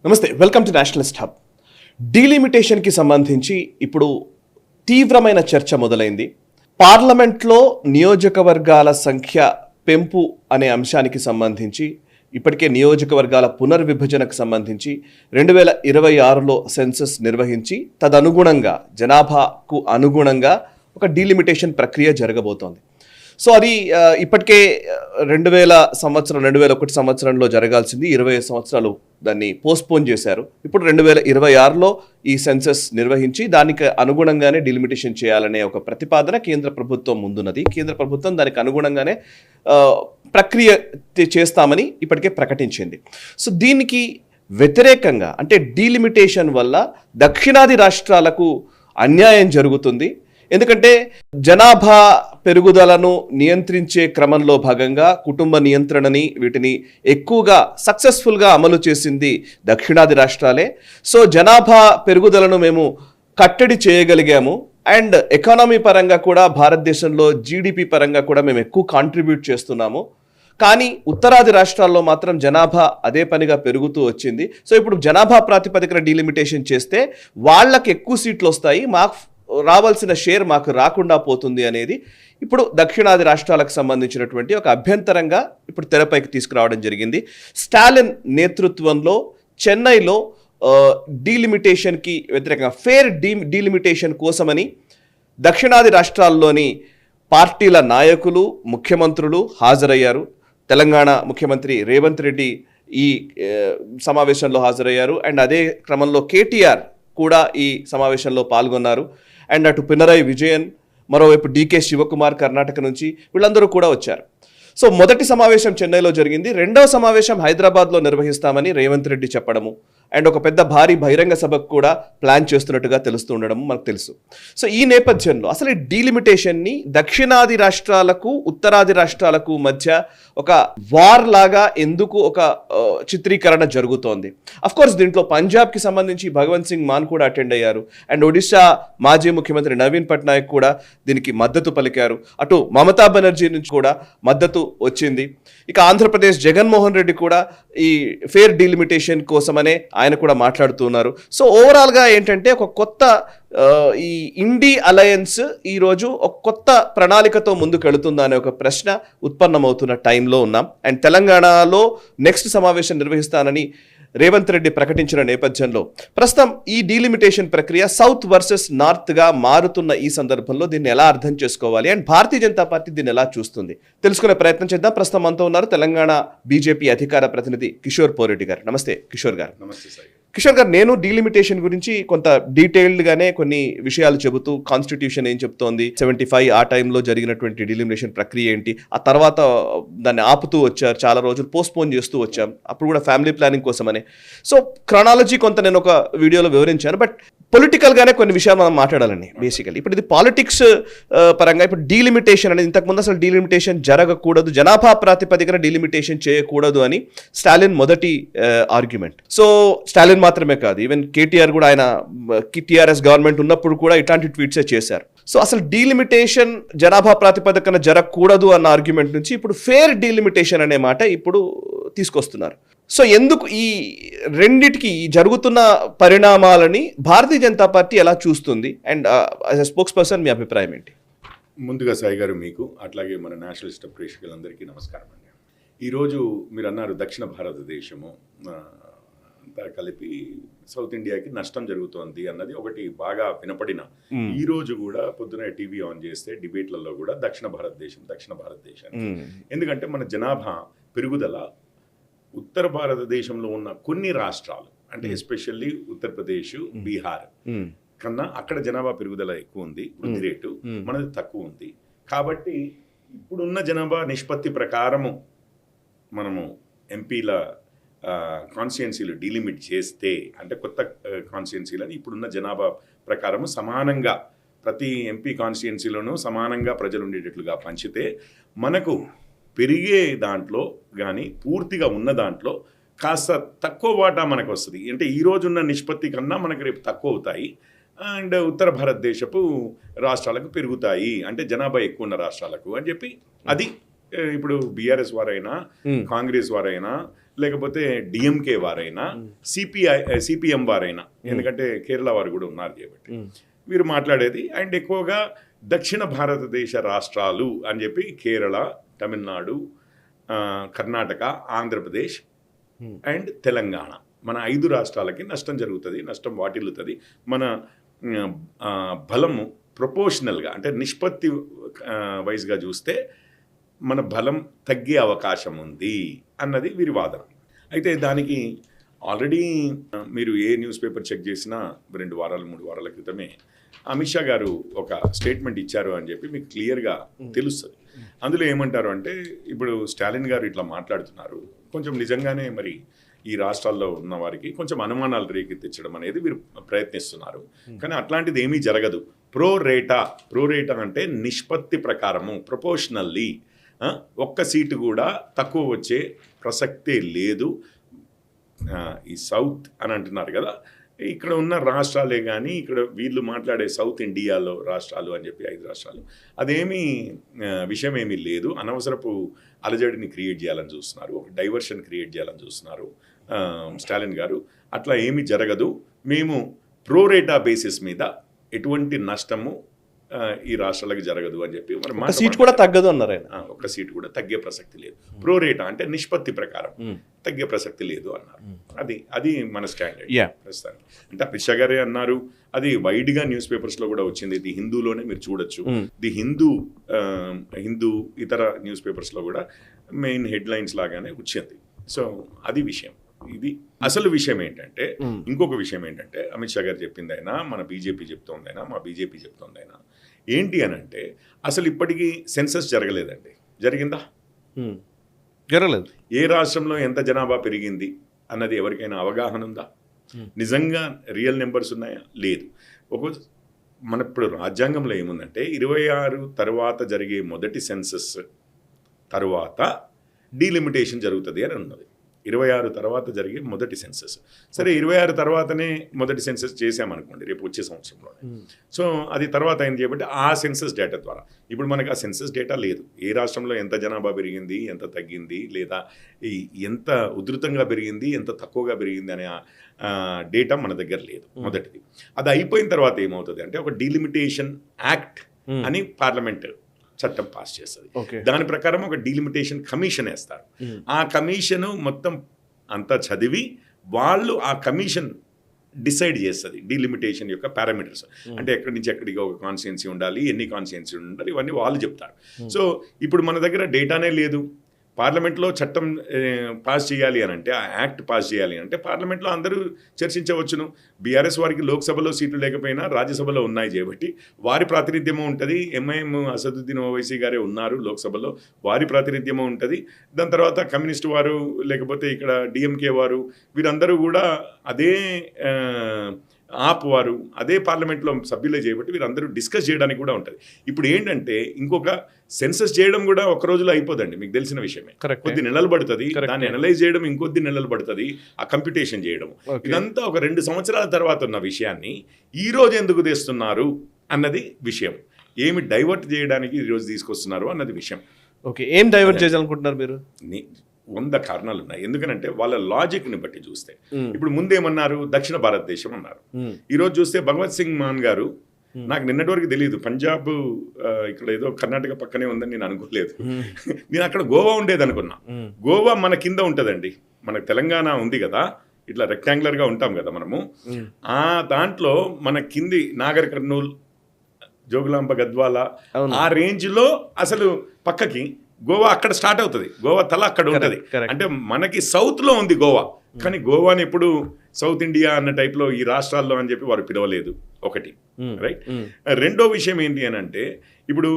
నమస్తే, welcome to Nationalist hub. డీలిమిటేషన్కి సంబంధించి ఇప్పుడు తీవ్రమైన చర్చ మొదలైంది. పార్లమెంట్లో నియోజకవర్గాల సంఖ్య పెంపు అనే అంశానికి సంబంధించి ఇప్పటికే నియోజకవర్గాల పునర్విభజనకు సంబంధించి 2026లో సెన్సస్ నిర్వహించి తదనుగుణంగా జనాభాకు అనుగుణంగా ఒక డీలిమిటేషన్ ప్రక్రియ జరగబోతోంది. సో అది ఇప్పటికే 2001 సంవత్సరంలో జరగాల్సింది 20 సంవత్సరాలు దాన్ని పోస్ట్పోన్ చేశారు. ఇప్పుడు 2026లో ఈ సెన్సస్ నిర్వహించి దానికి అనుగుణంగానే డీలిమిటేషన్ చేయాలనే ఒక ప్రతిపాదన కేంద్ర ప్రభుత్వం ముందున్నది. కేంద్ర ప్రభుత్వం దానికి అనుగుణంగానే ప్రక్రియ చేస్తామని ఇప్పటికే ప్రకటించింది. సో దీనికి వ్యతిరేకంగా అంటే డీలిమిటేషన్ వల్ల దక్షిణాది రాష్ట్రాలకు అన్యాయం జరుగుతుంది. ఎందుకంటే జనాభా పెరుగుదలను నియంత్రించే క్రమంలో భాగంగా కుటుంబ నియంత్రణని వీటిని ఎక్కువగా సక్సెస్ఫుల్గా అమలు చేసింది దక్షిణాది రాష్ట్రాలే. సో జనాభా పెరుగుదలను మేము కట్టడి చేయగలిగాము. అండ్ ఎకానమీ పరంగా కూడా భారతదేశంలో జీడిపి పరంగా కూడా మేము ఎక్కువ కాంట్రిబ్యూట్ చేస్తున్నాము. కానీ ఉత్తరాది రాష్ట్రాల్లో మాత్రం జనాభా అదే పనిగా పెరుగుతూ వచ్చింది. సో ఇప్పుడు జనాభా ప్రాతిపదికన డీలిమిటేషన్ చేస్తే వాళ్ళకి ఎక్కువ సీట్లు వస్తాయి, మాకు రావాల్సిన షేర్ మాకు రాకుండా పోతుంది అనేది ఇప్పుడు దక్షిణాది రాష్ట్రాలకు సంబంధించినటువంటి ఒక అభ్యంతరంగా ఇప్పుడు తెరపైకి తీసుకురావడం జరిగింది. స్టాలిన్ నేతృత్వంలో చెన్నైలో డీలిమిటేషన్కి వ్యతిరేకంగా ఫేర్ డీలిమిటేషన్ కోసమని దక్షిణాది రాష్ట్రాల్లోని పార్టీల నాయకులు, ముఖ్యమంత్రులు హాజరయ్యారు. తెలంగాణ ముఖ్యమంత్రి రేవంత్ రెడ్డి ఈ సమావేశంలో హాజరయ్యారు. అండ్ అదే క్రమంలో కేటీఆర్ కూడా ఈ సమావేశంలో పాల్గొన్నారు. అండ్ అటు పినరయి విజయన్, మరోవైపు డికే శివకుమార్ కర్ణాటక నుంచి వీళ్ళందరూ కూడా వచ్చారు. సో మొదటి సమావేశం చెన్నైలో జరిగింది. రెండవ సమావేశం హైదరాబాద్లో నిర్వహిస్తామని రేవంత్ రెడ్డి చెప్పడము అండ్ ఒక పెద్ద భారీ బహిరంగ సభకు కూడా ప్లాన్ చేస్తున్నట్టుగా తెలుస్తూ ఉండడం మనకు తెలుసు. సో ఈ నేపథ్యంలో అసలు ఈ డీలిమిటేషన్ని దక్షిణాది రాష్ట్రాలకు ఉత్తరాది రాష్ట్రాలకు మధ్య ఒక వార్ లాగా ఎందుకు ఒక చిత్రీకరణ జరుగుతోంది? అఫ్కోర్స్ దీంట్లో పంజాబ్కి సంబంధించి భగవంత్ సింగ్ మాన్ కూడా అటెండ్ అయ్యారు. అండ్ ఒడిశా మాజీ ముఖ్యమంత్రి నవీన్ పట్నాయక్ కూడా దీనికి మద్దతు పలికారు. అటు మమతా బెనర్జీ నుంచి కూడా మద్దతు వచ్చింది. ఇక ఆంధ్రప్రదేశ్ జగన్మోహన్ రెడ్డి కూడా ఈ ఫేర్ డీలిమిటేషన్ కోసమనే ఆయన కూడా మాట్లాడుతున్నారు. సో ఓవరాల్గా ఏంటంటే ఒక కొత్త ఈ ఇండీ అలయన్స్ ఈరోజు ఒక కొత్త ప్రణాళికతో ముందుకు వెళుతుందా అనే ఒక ప్రశ్న ఉత్పన్నమవుతున్న టైంలో ఉన్నాం. అండ్ తెలంగాణలో నెక్స్ట్ సమావేశం నిర్వహిస్తానని రేవంత్ రెడ్డి ప్రకటించిన నేపథ్యంలో ప్రస్తుతం ఈ డీలిమిటేషన్ ప్రక్రియ సౌత్ వర్సెస్ నార్త్గా మారుతున్న ఈ సందర్భంలో దీన్ని ఎలా అర్థం చేసుకోవాలి అండ్ భారతీయ జనతా పార్టీ దీన్ని ఎలా చూస్తుంది తెలుసుకునే ప్రయత్నం చేద్దాం. ప్రస్తుతం మనతో ఉన్నారు తెలంగాణ బీజేపీ అధికార ప్రతినిధి కిషోర్ పోరెడ్డి గారు. నమస్తే కిషోర్ గారు. నమస్తే సార్. కిషోర్ గారు, నేను డీలిమిటేషన్ గురించి కొంత డీటెయిల్డ్గానే కొన్ని విషయాలు చెబుతూ కాన్స్టిట్యూషన్ ఏం చెప్తోంది, 75 ఆ టైంలో జరిగినటువంటి డీలిమిటేషన్ ప్రక్రియ ఏంటి, ఆ తర్వాత దాన్ని ఆపుతూ వచ్చారు, చాలా రోజులు పోస్ట్పోన్ చేస్తూ వచ్చాం, అప్పుడు కూడా ఫ్యామిలీ ప్లానింగ్ కోసమని. సో క్రానాలజీ కొంత నేను ఒక వీడియోలో వివరించాను. బట్ పొలిటికల్గానే కొన్ని విషయాలు మనం మాట్లాడాలండి బేసికలీ. ఇప్పుడు ఇది పాలిటిక్స్ పరంగా ఇప్పుడు డీలిమిటేషన్ అనేది ఇంతకుముందు అసలు డీలిమిటేషన్ జరగకూడదు, జనాభా ప్రాతిపదికన డీలిమిటేషన్ చేయకూడదు అని స్టాలిన్ మొదటి ఆర్గ్యుమెంట్. సో స్టాలిన్ మాత్రమే కాదు, ఈవెన్ కేటీఆర్ కూడా, ఆయన టీఆర్ఎస్ గవర్నమెంట్ ఉన్నప్పుడు కూడా ఇట్లాంటి ట్వీట్సే చేశారు. సో అసలు డీలిమిటేషన్ జనాభా ప్రాతిపదికన జరగకూడదు అన్న ఆర్గ్యుమెంట్ నుంచి ఇప్పుడు ఫేర్ డీలిమిటేషన్ అనే మాట ఇప్పుడు తీసుకొస్తున్నారు. సో ఎందుకు ఈ రెండిటికి జరుగుతున్న పరిణామాలని భారతీయ జనతా పార్టీ ఎలా చూస్తుంది and as a spokesperson మీ అభిప్రాయం ఏంటి? ముందుగా సాయి గారు మీకు, అట్లాగే మన నేషనలిస్ట్ ప్రేక్షకులందరికీ నమస్కారం అండి. ఈరోజు మీరు అన్నారు దక్షిణ భారతదేశము అంతా కలిపి సౌత్ ఇండియాకి నష్టం జరుగుతోంది అన్నది ఒకటి బాగా వినపడిన. ఈ రోజు కూడా పొద్దున టీవీ ఆన్ చేస్తే డిబేట్లలో కూడా దక్షిణ భారతదేశం ఎందుకంటే మన జనాభా పెరుగుదల ఉత్తర భారతదేశంలో ఉన్న కొన్ని రాష్ట్రాలు అంటే ఎస్పెషల్లీ ఉత్తరప్రదేశ్, బీహార్ కన్నా అక్కడ జనాభా పెరుగుదల ఎక్కువ ఉంది, వృద్ధి రేటు మనది తక్కువ ఉంది. కాబట్టి ఇప్పుడున్న జనాభా నిష్పత్తి ప్రకారము మనము ఎంపీల కాన్స్టిట్యుయెన్సీలు డీలిమిట్ చేస్తే, అంటే కొత్త కాన్స్టిట్యుయెన్సీలని ఇప్పుడున్న జనాభా ప్రకారము సమానంగా ప్రతి ఎంపీ కాన్స్టిట్యుయెన్సీలోనూ సమానంగా ప్రజలు ఉండేటట్లుగా పంచితే మనకు పెరిగే దాంట్లో కానీ పూర్తిగా ఉన్న దాంట్లో కాస్త తక్కువ వాటా మనకు వస్తుంది. అంటే ఈ రోజున్న నిష్పత్తి కన్నా మనకు రేపు తక్కువ అవుతాయి. అండ్ ఉత్తర భారతదేశపు రాష్ట్రాలకు పెరుగుతాయి, అంటే జనాభా ఎక్కువ ఉన్న రాష్ట్రాలకు అని చెప్పి అది ఇప్పుడు బీఆర్ఎస్ వారైనా కాంగ్రెస్ వారైనా లేకపోతే డిఎంకే వారైనా సిపిఎం వారైనా, ఎందుకంటే కేరళ వారు కూడా ఉన్నారు కాబట్టి వీరు మాట్లాడేది. అండ్ ఎక్కువగా దక్షిణ భారతదేశ రాష్ట్రాలు అని చెప్పి కేరళ, తమిళనాడు, కర్ణాటక, ఆంధ్రప్రదేశ్ అండ్ తెలంగాణ, మన 5 రాష్ట్రాలకి నష్టం జరుగుతుంది, నష్టం వాటిల్లుతుంది. మన బలము ప్రపోర్షనల్గా అంటే నిష్పత్తి వైజ్గా చూస్తే మన బలం తగ్గే అవకాశం ఉంది అన్నది వీరి వాదన. అయితే దానికి ఆల్రెడీ మీరు ఏ న్యూస్ పేపర్ చెక్ చేసినా 2 వారాలు 3 వారాల క్రితమే అమిత్ షా గారు ఒక స్టేట్మెంట్ ఇచ్చారు అని చెప్పి మీకు క్లియర్గా తెలుస్తుంది. అందులో ఏమంటారు అంటే, ఇప్పుడు స్టాలిన్ గారు ఇట్లా మాట్లాడుతున్నారు, కొంచెం నిజంగానే మరి ఈ రాష్ట్రాల్లో ఉన్న వారికి కొంచెం అనుమానాలు రేకెత్తించడం అనేది వీరు ప్రయత్నిస్తున్నారు. కానీ అట్లాంటిది ఏమీ జరగదు. ప్రో రేటా అంటే నిష్పత్తి ప్రకారము, ప్రపోర్షనల్లీ ఒక్క సీటు కూడా తక్కువ వచ్చే ప్రసక్తే లేదు. ఈ సౌత్ అని అంటున్నారు కదా, ఇక్కడ ఉన్న రాష్ట్రాలే కానీ ఇక్కడ వీళ్ళు మాట్లాడే సౌత్ ఇండియాలో రాష్ట్రాలు అని చెప్పి 5 రాష్ట్రాలు, అదేమీ విషయం ఏమీ లేదు. అనవసరపు అలజడిని క్రియేట్ చేయాలని చూస్తున్నారు, ఒక డైవర్షన్ క్రియేట్ చేయాలని చూస్తున్నారు స్టాలిన్ గారు. అట్లా ఏమీ జరగదు. మేము ప్రోరేటా బేసిస్ మీద ఎటువంటి నష్టము ఈ రాష్ట్రాలకు జరగదు అని చెప్పి మరి సీట్ కూడా తగ్గదు అన్నారు ఆయన. ఒక్క సీటు కూడా తగ్గే ప్రసక్తి లేదు. ప్రోరేటా అంటే నిష్పత్తి ప్రకారం తగ్గే ప్రసక్తి లేదు అన్నారు. అది మన స్టాండర్డ్ ప్రస్తుతానికి. అంటే అమిత్ షా గారే అన్నారు, అది వైడ్గా న్యూస్ పేపర్స్లో కూడా వచ్చింది. ది హిందూలోనే మీరు చూడొచ్చు, ది హిందూ ఇతర న్యూస్ పేపర్స్లో కూడా మెయిన్ హెడ్లైన్స్ లాగానే వచ్చింది. సో అది విషయం. ఇది అసలు విషయం ఏంటంటే, ఇంకొక విషయం ఏంటంటే, అమిత్ షా గారు చెప్పిందైనా, మన బీజేపీ చెప్తోందైనా, మా బీజేపీ చెప్తోందైనా ఏంటి అని అంటే, అసలు ఇప్పటికీ సెన్సస్ జరగలేదండి. జరిగిందా? జరగలేదు. ఏ రాష్ట్రంలో ఎంత జనాభా పెరిగింది అన్నది ఎవరికైనా అవగాహన ఉందా? నిజంగా రియల్ నెంబర్స్ ఉన్నాయా? లేదు. మన ఇప్పుడు రాజ్యాంగంలో ఏముందంటే, 26 తర్వాత జరిగే మొదటి సెన్సస్ తర్వాత డీలిమిటేషన్ జరుగుతుంది అని ఉన్నది. 26 తర్వాత జరిగే మొదటి సెన్సస్. సరే, 26 తర్వాతనే మొదటి సెన్సస్ చేసామనుకోండి రేపు వచ్చే సంవత్సరంలోనే. సో అది తర్వాత అయింది కాబట్టి ఆ సెన్సస్ డేటా ద్వారా. ఇప్పుడు మనకు ఆ సెన్సస్ డేటా లేదు. ఏ రాష్ట్రంలో ఎంత జనాభా పెరిగింది, ఎంత తగ్గింది, లేదా ఎంత ఉధృతంగా పెరిగింది, ఎంత తక్కువగా పెరిగింది అనే డేటా మన దగ్గర లేదు. మొదటిది. అది అయిపోయిన తర్వాత ఏమవుతుంది అంటే, ఒక డీలిమిటేషన్ యాక్ట్ అని పార్లమెంట్ చట్టం పాస్ చేస్తుంది. దాని ప్రకారం ఒక డీలిమిటేషన్ కమిషన్ వేస్తారు. ఆ కమిషన్ మొత్తం అంతా చదివి వాళ్ళు ఆ కమిషన్ డిసైడ్ చేస్తుంది డీలిమిటేషన్ యొక్క పారామీటర్స్. అంటే ఎక్కడి నుంచి ఎక్కడికి ఒక కాన్స్టిట్యున్సీ ఉండాలి, ఎన్ని కాన్స్టిట్యున్సీ ఉండాలి, ఇవన్నీ వాళ్ళు చెప్తారు. సో ఇప్పుడు మన దగ్గర డేటానే లేదు. పార్లమెంట్లో చట్టం పాస్ చేయాలి అని అంటే, ఆ యాక్ట్ పాస్ చేయాలి అంటే పార్లమెంట్లో అందరూ చర్చించవచ్చును. బీఆర్ఎస్ వారికి లోక్సభలో సీట్లు లేకపోయినా రాజ్యసభలో ఉన్నాయి కాబట్టి వారి ప్రాతినిధ్యము ఉంటుంది. ఎంఐఎం అసదుద్దీన్ ఓవైసీ గారే ఉన్నారు లోక్సభలో, వారి ప్రాతినిధ్యము ఉంటుంది. దాని తర్వాత కమ్యూనిస్ట్ వారు లేకపోతే ఇక్కడ డిఎంకే వారు వీరందరూ కూడా అదే ఆప్ వారు అదే పార్లమెంట్లో సభ్యులే చేయబట్టి వీరందరూ డిస్కస్ చేయడానికి కూడా ఉంటుంది. ఇప్పుడు ఏంటంటే ఇంకొక సెన్సస్ చేయడం కూడా ఒక రోజులో అయిపోదండి, మీకు తెలిసిన విషయమే. కొద్ది నెలలు పడుతుంది, దాన్ని అనలైజ్ చేయడం ఇంకొద్ది నెలలు పడుతుంది, ఆ కంప్యూటేషన్ చేయడం. ఇదంతా ఒక 2 సంవత్సరాల తర్వాత ఉన్న విషయాన్ని ఈ రోజు ఎందుకు తెస్తున్నారు అన్నది విషయం. ఏమి డైవర్ట్ చేయడానికి ఈరోజు తీసుకొస్తున్నారు అన్నది విషయం. ఓకే, ఏం డైవర్ట్ చేయాలనుకుంటున్నారు మీరు? 100 కారణాలు ఉన్నాయి. ఎందుకనంటే వాళ్ళ లాజిక్ని బట్టి చూస్తే, ఇప్పుడు ముందేమన్నారు, దక్షిణ భారతదేశం అన్నారు. ఈరోజు చూస్తే భగవత్ సింగ్ మాన్ గారు, నాకు నిన్నటి వరకు తెలియదు, పంజాబ్ ఇక్కడ ఏదో కర్ణాటక పక్కనే ఉందని నేను అనుకోలేదు. నేను అక్కడ గోవా ఉండేది అనుకున్నా. గోవా మన కింద ఉంటుందండి. మనకు తెలంగాణ ఉంది కదా, ఇట్లా రెక్టాంగులర్గా ఉంటాం కదా మనము. ఆ దాంట్లో మన కింది నాగర్ కర్నూల్, జోగులాంబ గద్వాల ఆ రేంజ్లో అసలు పక్కకి గోవా అక్కడ స్టార్ట్ అవుతుంది. గోవా తల అక్కడ ఉంటుంది. అంటే మనకి సౌత్లో ఉంది గోవా, కానీ గోవాని ఎప్పుడు సౌత్ ఇండియా అన్న టైప్లో ఈ రాష్ట్రాల్లో అని చెప్పి వారు పిలవలేదు. ఒకటి రైట్. రెండో విషయం ఏంటి అని అంటే, ఇప్పుడు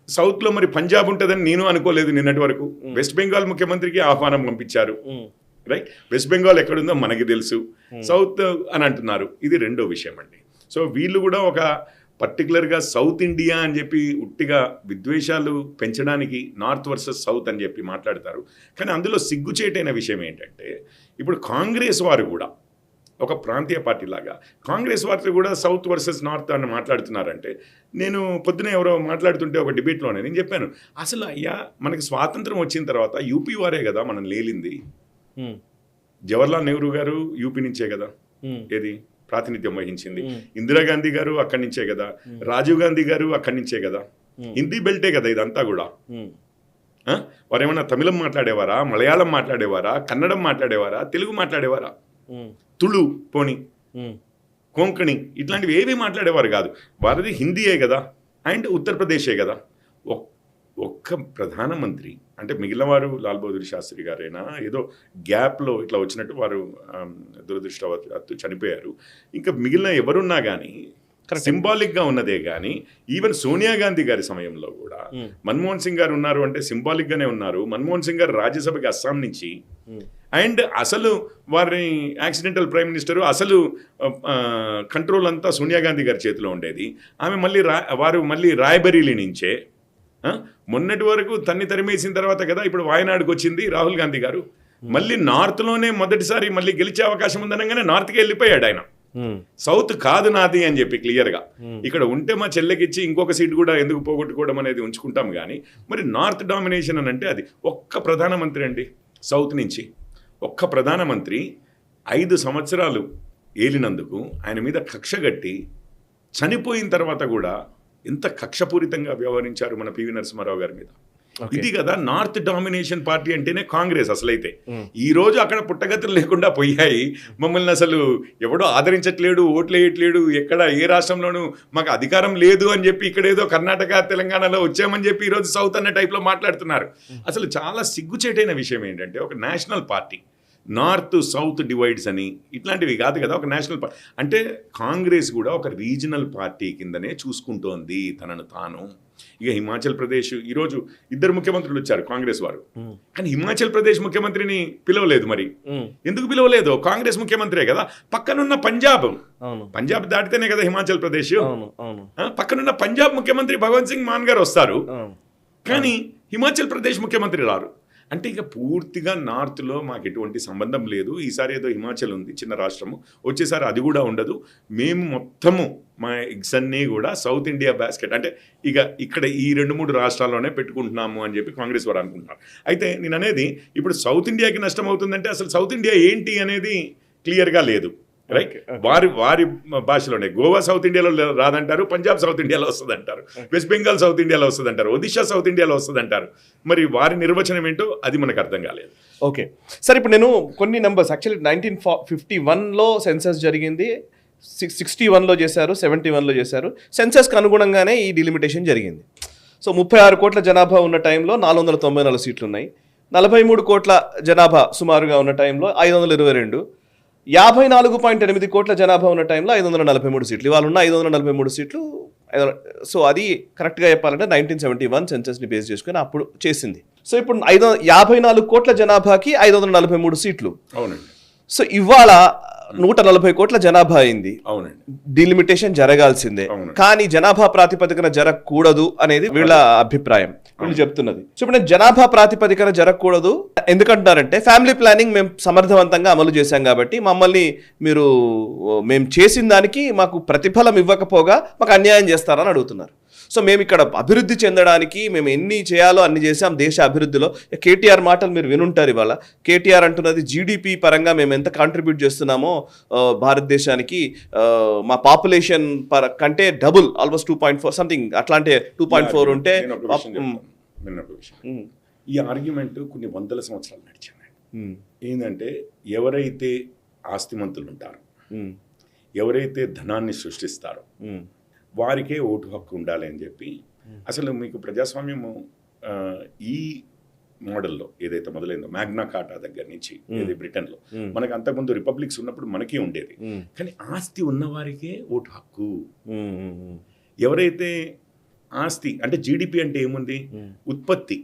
సౌత్లో మరి పంజాబ్ ఉంటుందని నేను అనుకోలేదు నిన్నటి వరకు. వెస్ట్ బెంగాల్ ముఖ్యమంత్రికి ఆహ్వానం పంపించారు. రైట్. వెస్ట్ బెంగాల్ ఎక్కడుందో మనకి తెలుసు, సౌత్ అని అంటున్నారు. ఇది రెండో విషయం అండి. సో వీళ్ళు కూడా ఒక పర్టికులర్గా సౌత్ ఇండియా అని చెప్పి ఉట్టిగా విద్వేషాలు పెంచడానికి నార్త్ వర్సెస్ సౌత్ అని చెప్పి మాట్లాడతారు. కానీ అందులో సిగ్గుచేటైన విషయం ఏంటంటే, ఇప్పుడు కాంగ్రెస్ వారు కూడా ఒక ప్రాంతీయ పార్టీ లాగా. కాంగ్రెస్ వారు కూడా సౌత్ వర్సెస్ నార్త్ అని మాట్లాడుతున్నారంటే, నేను పొద్దున ఎవరో మాట్లాడుతుంటే ఒక డిబేట్లోనే నేను చెప్పాను, అసలు అయ్యా మనకి స్వాతంత్రం వచ్చిన తర్వాత యూపీ వారే కదా మనం లేలింది. జవహర్లాల్ నెహ్రూ గారు యూపీ నుంచే కదా ఏది ప్రాతినిధ్యం వహించింది. ఇందిరాగాంధీ గారు అక్కడి నుంచే కదా, రాజీవ్ గాంధీ గారు అక్కడి నుంచే కదా. హిందీ బెల్టే కదా ఇదంతా కూడా. వారు ఏమన్నా తమిళం మాట్లాడేవారా, మలయాళం మాట్లాడేవారా, కన్నడం మాట్లాడేవారా, తెలుగు మాట్లాడేవారా, తుళు పోని కొంకణి ఇట్లాంటివి ఏవి మాట్లాడేవారు కాదు. వారిది హిందీయే కదా అండ్ ఉత్తరప్రదేశే కదా. ఒక్క ప్రధానమంత్రి అంటే మిగిలిన వారు లాల్ బహదూర్ శాస్త్రి గారైనా ఏదో గ్యాప్లో ఇట్లా వచ్చినట్టు వారు దురదృష్టవత్తు చనిపోయారు. ఇంకా మిగిలిన ఎవరున్నా కానీ సింబాలిక్గా ఉన్నదే కానీ, ఈవెన్ సోనియా గాంధీ గారి సమయంలో కూడా మన్మోహన్ సింగ్ గారు ఉన్నారు అంటే సింబాలిక్గానే ఉన్నారు. మన్మోహన్ సింగ్ గారు రాజ్యసభకి అస్సాం నుంచి, అండ్ అసలు వారి యాక్సిడెంటల్ ప్రైమ్ మినిస్టరు అసలు కంట్రోల్ అంతా సోనియా గాంధీ గారి చేతిలో ఉండేది. ఆమె వారు మళ్ళీ రాయ్బరీలీ నుంచే, మొన్నటి వరకు తన్ని తరిమేసిన తర్వాత కదా ఇప్పుడు వాయనాడుకు వచ్చింది రాహుల్ గాంధీ గారు. మళ్ళీ నార్త్లోనే మొదటిసారి మళ్ళీ గెలిచే అవకాశం ఉందనగానే నార్త్కి వెళ్ళిపోయాడు ఆయన. సౌత్ కాదు నాది అని చెప్పి క్లియర్గా. ఇక్కడ ఉంటే మా చెల్లెకిచ్చి ఇంకొక సీట్ కూడా ఎందుకు పోగొట్టుకోవడం అనేది ఉంచుకుంటాం కానీ, మరి నార్త్ డామినేషన్ అని అంటే అది ఒక్క ప్రధానమంత్రి అండి సౌత్ నుంచి. ఒక్క ప్రధానమంత్రి 5 సంవత్సరాలు ఏలినందుకు ఆయన మీద కక్ష గట్టి చనిపోయిన తర్వాత కూడా ఎంత కక్షపూరితంగా వ్యవహరించారు మన పివి నరసింహారావు గారి మీద. ఇది కదా నార్త్ డామినేషన్ పార్టీ అంటేనే కాంగ్రెస్ అసలైతే. ఈ రోజు అక్కడ పుట్టగతులు లేకుండా పోయాయి. మమ్మల్ని అసలు ఎవడో ఆదరించట్లేడు, ఓట్లు వేయట్లేడు, ఎక్కడ ఏ రాష్ట్రంలోనూ మాకు అధికారం లేదు అని చెప్పి ఇక్కడ ఏదో కర్ణాటక తెలంగాణలో వచ్చామని చెప్పి ఈరోజు సౌత్ అన్న టైప్లో మాట్లాడుతున్నారు. అసలు చాలా సిగ్గుచేటైన విషయం ఏంటంటే, ఒక national party north south divides అని ఇట్లాంటివి కాదు కదా, ఒక నేషనల్ పార్టీ అంటే కాంగ్రెస్ కూడా ఒక రీజనల్ పార్టీ కిందనే చూసుకుంటోంది తనను తాను. ఇక హిమాచల్ ప్రదేశ్ ఈరోజు 2 ముఖ్యమంత్రులు వచ్చారు కాంగ్రెస్ వారు, కానీ హిమాచల్ ప్రదేశ్ ముఖ్యమంత్రిని పిలవలేదు. మరి ఎందుకు పిలవలేదు? కాంగ్రెస్ ముఖ్యమంత్రే కదా. పక్కనున్న పంజాబ్ దాటితేనే కదా హిమాచల్ ప్రదేశ్. పక్కనున్న పంజాబ్ ముఖ్యమంత్రి భగవంత్ సింగ్ మాన్ గారు వస్తారు, కానీ హిమాచల్ ప్రదేశ్ ముఖ్యమంత్రి రారు. అంటే ఇక పూర్తిగా నార్త్లో మాకు ఎటువంటి సంబంధం లేదు. ఈసారి ఏదో హిమాచల్ ఉంది చిన్న రాష్ట్రము, వచ్చేసారి అది కూడా ఉండదు. మేము మొత్తము మా ఎగ్స్ అన్నీ కూడా సౌత్ ఇండియా బాస్కెట్ అంటే ఇక ఇక్కడ ఈ 2-3 రాష్ట్రాల్లోనే పెట్టుకుంటున్నాము అని చెప్పి కాంగ్రెస్ వారు అనుకుంటున్నారు. అయితే నేను అనేది ఇప్పుడు సౌత్ ఇండియాకి నష్టం అవుతుందంటే అసలు సౌత్ ఇండియా ఏంటి అనేది క్లియర్గా లేదు. రైట్, వారి భాషలోనే గోవా సౌత్ ఇండియాలో రాదంటారు, పంజాబ్ సౌత్ ఇండియాలో వస్తుంది అంటారు, వెస్ట్ బెంగాల్ సౌత్ ఇండియాలో వస్తుంది అంటారు, ఒడిషా సౌత్ ఇండియాలో వస్తుంది అంటారు. మరి వారి నిర్వచనం ఏంటో అది మనకు అర్థం కాలేదు. ఓకే సార్, ఇప్పుడు నేను కొన్ని నెంబర్స్ యాక్చువల్లీ 1951లో సెన్సస్ జరిగింది, 61లో చేశారు, 71లో చేశారు. సెన్సస్కి అనుగుణంగానే ఈ డిలిమిటేషన్ జరిగింది. సో 36 కోట్ల జనాభా ఉన్న టైంలో 494 సీట్లు ఉన్నాయి. 43 కోట్ల జనాభా సుమారుగా ఉన్న టైంలో 522, 54.8 కోట్ల జనాభా ఉన్న టైంలో 543 సీట్లు. ఇవాళ ఉన్న 543 సీట్లు. సో అది కరెక్ట్గా చెప్పాలంటే 1971 సెన్సస్ని బేస్ చేసుకుని అప్పుడు చేసింది. సో ఇప్పుడు 54 కోట్ల జనాభాకి 543 సీట్లు. అవునండి. సో ఇవాళ 140 కోట్ల జనాభా అయింది. అవునండి. డిలిమిటేషన్ జరగాల్సిందే, కానీ జనాభా ప్రాతిపదికన జరగకూడదు అనేది వీళ్ళ అభిప్రాయం, వీళ్ళు చెప్తున్నది. సో ఇప్పుడు జనాభా ప్రాతిపదికన జరగకూడదు ఎందుకంటున్నారంటే, ఫ్యామిలీ ప్లానింగ్ మేము సమర్థవంతంగా అమలు చేశాం కాబట్టి మమ్మల్ని మేము చేసిన దానికి మాకు ప్రతిఫలం ఇవ్వకపోగా మాకు అన్యాయం చేస్తారని అడుగుతున్నారు. సో మేము ఇక్కడ అభివృద్ధి చెందడానికి మేము ఎన్ని చేయాలో అన్ని చేసాం దేశ అభివృద్ధిలో. కేటీఆర్ మాటలు మీరు వినుంటారు. ఇవాళ కేటీఆర్ అంటున్నది జీడిపి పరంగా మేము ఎంత కాంట్రిబ్యూట్ చేస్తున్నామో భారతదేశానికి, మా పాపులేషన్ కంటే డబుల్, ఆల్మోస్ట్ 2.4 సంథింగ్ అట్లాంటి 2.4 ఉంటే. ఈ ఆర్గ్యుమెంట్ కొన్ని వందల సంవత్సరాలు నడిచింది. ఏంటంటే ఎవరైతే ఆస్తిమంతులు ఉంటారో, ఎవరైతే ధనాన్ని సృష్టిస్తారో వారికే ఓటు హక్కు ఉండాలి అని చెప్పి, అసలు మీకు ప్రజాస్వామ్యము ఈ మోడల్లో ఏదైతే మొదలైందో మ్యాగ్నా కార్టా దగ్గర నుంచి, ఏది బ్రిటన్లో మనకు అంతకుముందు రిపబ్లిక్స్ ఉన్నప్పుడు మనకే ఉండేది, కానీ ఆస్తి ఉన్నవారికే ఓటు హక్కు. ఎవరైతే ఆస్తి అంటే జీడిపి అంటే ఏముంది, ఉత్పత్తి,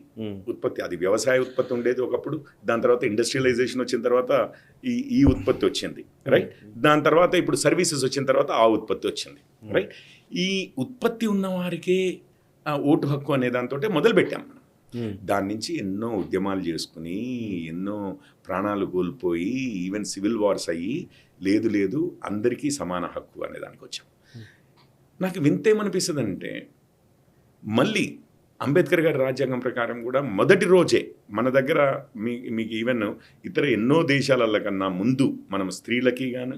అది వ్యవసాయ ఉత్పత్తి ఉండేది ఒకప్పుడు. దాని తర్వాత ఇండస్ట్రియలైజేషన్ వచ్చిన తర్వాత ఈ ఉత్పత్తి వచ్చింది, రైట్. దాని తర్వాత ఇప్పుడు సర్వీసెస్ వచ్చిన తర్వాత ఆ ఉత్పత్తి వచ్చింది, రైట్. ఈ ఉత్పత్తి ఉన్నవారికే ఓటు హక్కు అనే దాంతో మొదలుపెట్టాం మనం. దాని నుంచి ఎన్నో ఉద్యమాలు చేసుకుని ఎన్నో ప్రాణాలు కోల్పోయి ఈవెన్ సివిల్ వార్స్ అయ్యి లేదు అందరికీ సమాన హక్కు అనే దానికి వచ్చాం. నాకు వింతేమనిపిస్తుంది అంటే మళ్ళీ అంబేద్కర్ గారి రాజ్యాంగం ప్రకారం కూడా మొదటి రోజే మన దగ్గర మీకు ఈవెన్ ఇతర ఎన్నో దేశాల కన్నా ముందు మనం స్త్రీలకి గాను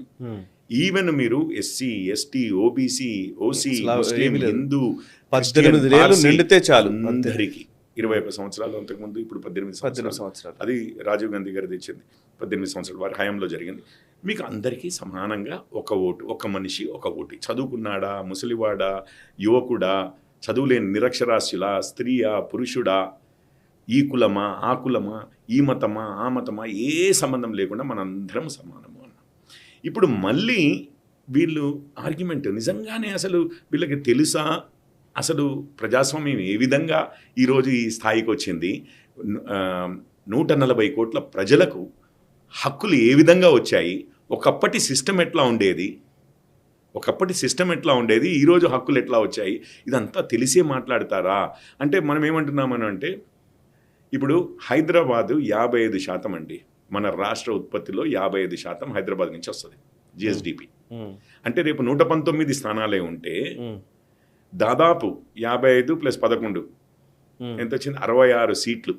ఈవెన్ మీరు ఎస్సీ ఎస్టీ ఓబీసీ ఓసీ ముస్లిం హిందూ 18 ఏళ్ళు నిండితే చాలు అందరికీ 21 సంవత్సరాలు అంతకుముందు ఇప్పుడు 18 సంవత్సరాలు అది రాజీవ్ గాంధీ గారు తెచ్చింది 18 సంవత్సరాలు వారి హయాంలో జరిగింది. మీకు అందరికీ సమానంగా ఒక ఓటు, ఒక మనిషి ఒక ఓటు. చదువుకున్నాడా, ముసలివాడా, యువకుడా, చదువులేని నిరక్షరాస్యులా, స్త్రీయా, పురుషుడా, ఈ కులమా ఆ కులమా, ఈ మతమా ఆ మతమా, ఏ సంబంధం లేకుండా మనందరం సమానము అన్నాం. ఇప్పుడు మళ్ళీ వీళ్ళు ఆర్గ్యుమెంట్ నిజంగానే అసలు వీళ్ళకి తెలుసా అసలు ప్రజాస్వామ్యం ఏ విధంగా ఈరోజు ఈ స్థాయికి వచ్చింది, 140 కోట్ల ప్రజలకు హక్కులు ఏ విధంగా వచ్చాయి, ఒకప్పటి సిస్టమ్ ఎట్లా ఉండేది, ఈరోజు హక్కులు ఎట్లా వచ్చాయి, ఇదంతా తెలిసే మాట్లాడతారా అంటే మనం ఏమంటున్నామని అంటే ఇప్పుడు హైదరాబాదు 55% అండి, మన రాష్ట్ర ఉత్పత్తిలో 55% హైదరాబాద్ నుంచి వస్తుంది జిఎస్డిపి. అంటే రేపు 119 స్థానాలే ఉంటే దాదాపు 55 + 11 ఎంత వచ్చింది, 66 సీట్లు.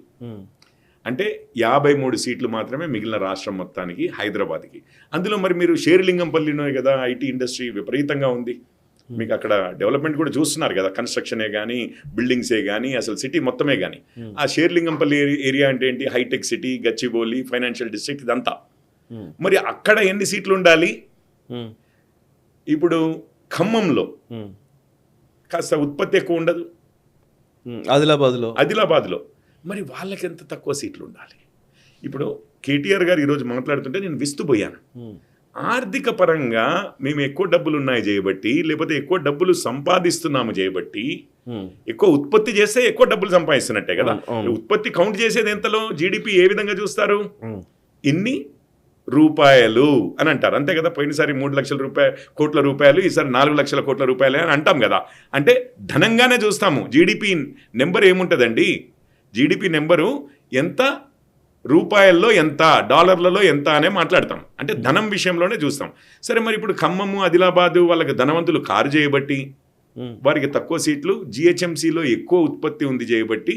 అంటే 53 సీట్లు మాత్రమే మిగిలిన రాష్ట్రం మొత్తానికి హైదరాబాద్కి. అందులో మరి మీరు షేర్లింగంపల్లిలో కదా ఐటీ ఇండస్ట్రీ విపరీతంగా ఉంది, మీకు అక్కడ డెవలప్మెంట్ కూడా చూస్తున్నారు కదా, కన్స్ట్రక్షనే కానీ బిల్డింగ్సే కానీ అసలు సిటీ మొత్తమే కానీ. ఆ షేర్లింగంపల్లి ఏరియా అంటే ఏంటి, హైటెక్ సిటీ, గచ్చిబౌలి, ఫైనాన్షియల్ డిస్ట్రిక్ట్ ఇదంతా. మరి అక్కడ ఎన్ని సీట్లు ఉండాలి? ఇప్పుడు ఖమ్మంలో కాస్త ఉత్పత్తి ఎక్కువ ఉండదు, ఆదిలాబాద్లో మరి వాళ్ళకి ఎంత తక్కువ సీట్లు ఉండాలి? ఇప్పుడు కేటీఆర్ గారు ఈరోజు మాట్లాడుతుంటే నేను విస్తుపోయాను. ఆర్థిక పరంగా మేము ఎక్కువ డబ్బులు ఉన్నాయి చేయబట్టి, లేకపోతే ఎక్కువ డబ్బులు సంపాదిస్తున్నాము చేయబట్టి, ఎక్కువ ఉత్పత్తి చేస్తే ఎక్కువ డబ్బులు సంపాదిస్తున్నట్టే కదా. ఉత్పత్తి కౌంట్ చేసేది ఎంతలో, జీడిపి ఏ విధంగా చూస్తారు, ఇన్ని రూపాయలు అని అంటారు అంతే కదా. పోయినసారి 3 లక్షల కోట్ల రూపాయలు, ఈసారి 4 లక్షల కోట్ల రూపాయలు అని అంటాం కదా. అంటే ధనంగానే చూస్తాము. జీడిపి నెంబర్ ఏముంటుందండి, జీడిపి నెంబరు ఎంత, రూపాయల్లో ఎంత, డాలర్లలో ఎంత అనే మాట్లాడతాం. అంటే ధనం విషయంలోనే చూస్తాం. సరే మరి ఇప్పుడు ఖమ్మము, ఆదిలాబాదు వాళ్ళకి ధనవంతులు కారు చేయబట్టి వారికి తక్కువ సీట్లు, జిహెచ్ఎంసీలో ఎక్కువ ఉత్పత్తి ఉంది చేయబట్టి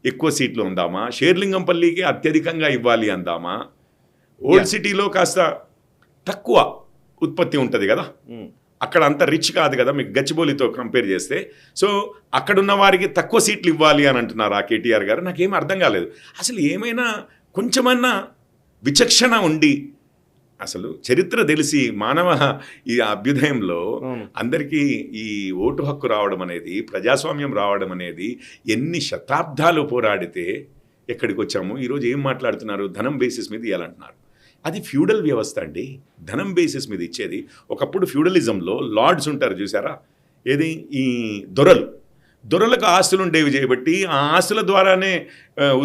ఎక్కువ సీట్లు ఉందామా, షేర్లింగంపల్లికి అత్యధికంగా ఇవ్వాలి అందామా, ఓల్డ్ సిటీలో కాస్త తక్కువ ఉత్పత్తి ఉంటుంది కదా, అక్కడ అంత రిచ్ కాదు కదా మీకు గచ్చిబౌలితో కంపేర్ చేస్తే. సో అక్కడున్న వారికి తక్కువ సీట్లు ఇవ్వాలి అని అంటున్నారు ఆ కేటీఆర్ గారు. నాకేం అర్థం కాలేదు. అసలు ఏమైనా కొంచెమన్నా విచక్షణ ఉండి, అసలు చరిత్ర తెలిసి మానవ ఈ అభ్యుదయంలో అందరికీ ఈ ఓటు హక్కు రావడం అనేది, ప్రజాస్వామ్యం రావడం అనేది ఎన్ని శతాబ్దాలు పోరాడితే ఎక్కడికి వచ్చాము. ఈరోజు ఏం మాట్లాడుతున్నారు, ధనం బేసిస్ మీద ఇవ్వాలంటున్నారు. అది ఫ్యూడల్ వ్యవస్థ అండి, ధనం బేసిస్ మీద ఇచ్చేది. ఒకప్పుడు ఫ్యూడలిజంలో లార్డ్స్ ఉంటారు చూసారా, ఏది ఈ దొరలకు ఆస్తులు ఉండేవి చేయబట్టి, ఆ ఆస్తుల ద్వారానే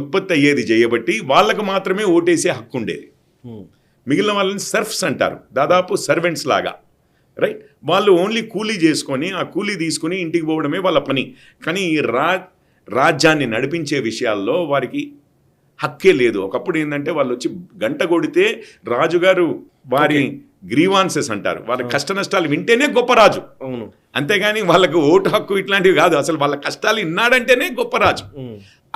ఉత్పత్తి అయ్యేది చేయబట్టి వాళ్ళకు మాత్రమే ఓటేసే హక్కు ఉండేది. మిగిలిన వాళ్ళని సర్ఫ్స్ అంటారు, దాదాపు సర్వెంట్స్ లాగా, రైట్. వాళ్ళు ఓన్లీ కూలీ చేసుకొని ఆ కూలీ తీసుకుని ఇంటికి పోవడమే వాళ్ళ పని. కానీ ఈ రాజ్యాన్ని నడిపించే విషయాల్లో వారికి హక్కే లేదు. ఒకప్పుడు ఏంటంటే వాళ్ళు వచ్చి గంట కొడితే రాజుగారు వారి గ్రీవాన్సెస్ అంటారు, వాళ్ళ కష్ట నష్టాలు వింటేనే గొప్ప రాజు, అంతేగాని వాళ్ళకు ఓటు హక్కు ఇట్లాంటివి కాదు. అసలు వాళ్ళ కష్టాలు విన్నాడంటేనే గొప్ప రాజు.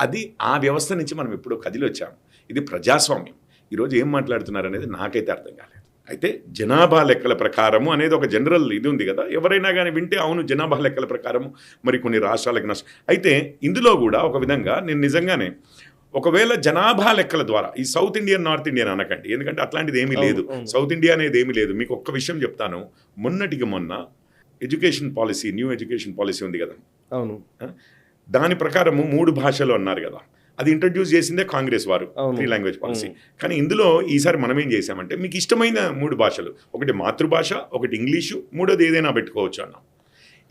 అది ఆ వ్యవస్థ నుంచి మనం ఎప్పుడో కదిలి వచ్చాము. ఇది ప్రజాస్వామ్యం. ఈరోజు ఏం మాట్లాడుతున్నారు అనేది నాకైతే అర్థం కాలేదు. అయితే జనాభా లెక్కల ప్రకారము అనేది ఒక జనరల్ ఇది ఉంది కదా, ఎవరైనా కానీ వింటే అవును జనాభా లెక్కల ప్రకారము మరి కొన్ని రాష్ట్రాలకు నష్టం. అయితే ఇందులో కూడా ఒక విధంగా నేను నిజంగానే ఒకవేళ జనాభా లెక్కల ద్వారా ఈ సౌత్ ఇండియన్ నార్త్ ఇండియన్ అనకండి, ఎందుకంటే అట్లాంటిది ఏమీ లేదు, సౌత్ ఇండియా అనేది ఏమీ లేదు. మీకు ఒక్క విషయం చెప్తాను, మొన్నటికి మొన్న education policy, new education policy ఉంది కదా, అవును, దాని ప్రకారము 3 భాషలు అన్నారు కదా, అది ఇంట్రడ్యూస్ చేసిందే కాంగ్రెస్ వారు, 3 లాంగ్వేజ్ పాలసీ. కానీ ఇందులో ఈసారి మనం ఏం చేసామంటే మీకు ఇష్టమైన 3 భాషలు, ఒకటి మాతృభాష, ఒకటి ఇంగ్లీషు, మూడోది ఏదైనా పెట్టుకోవచ్చు అన్నాం.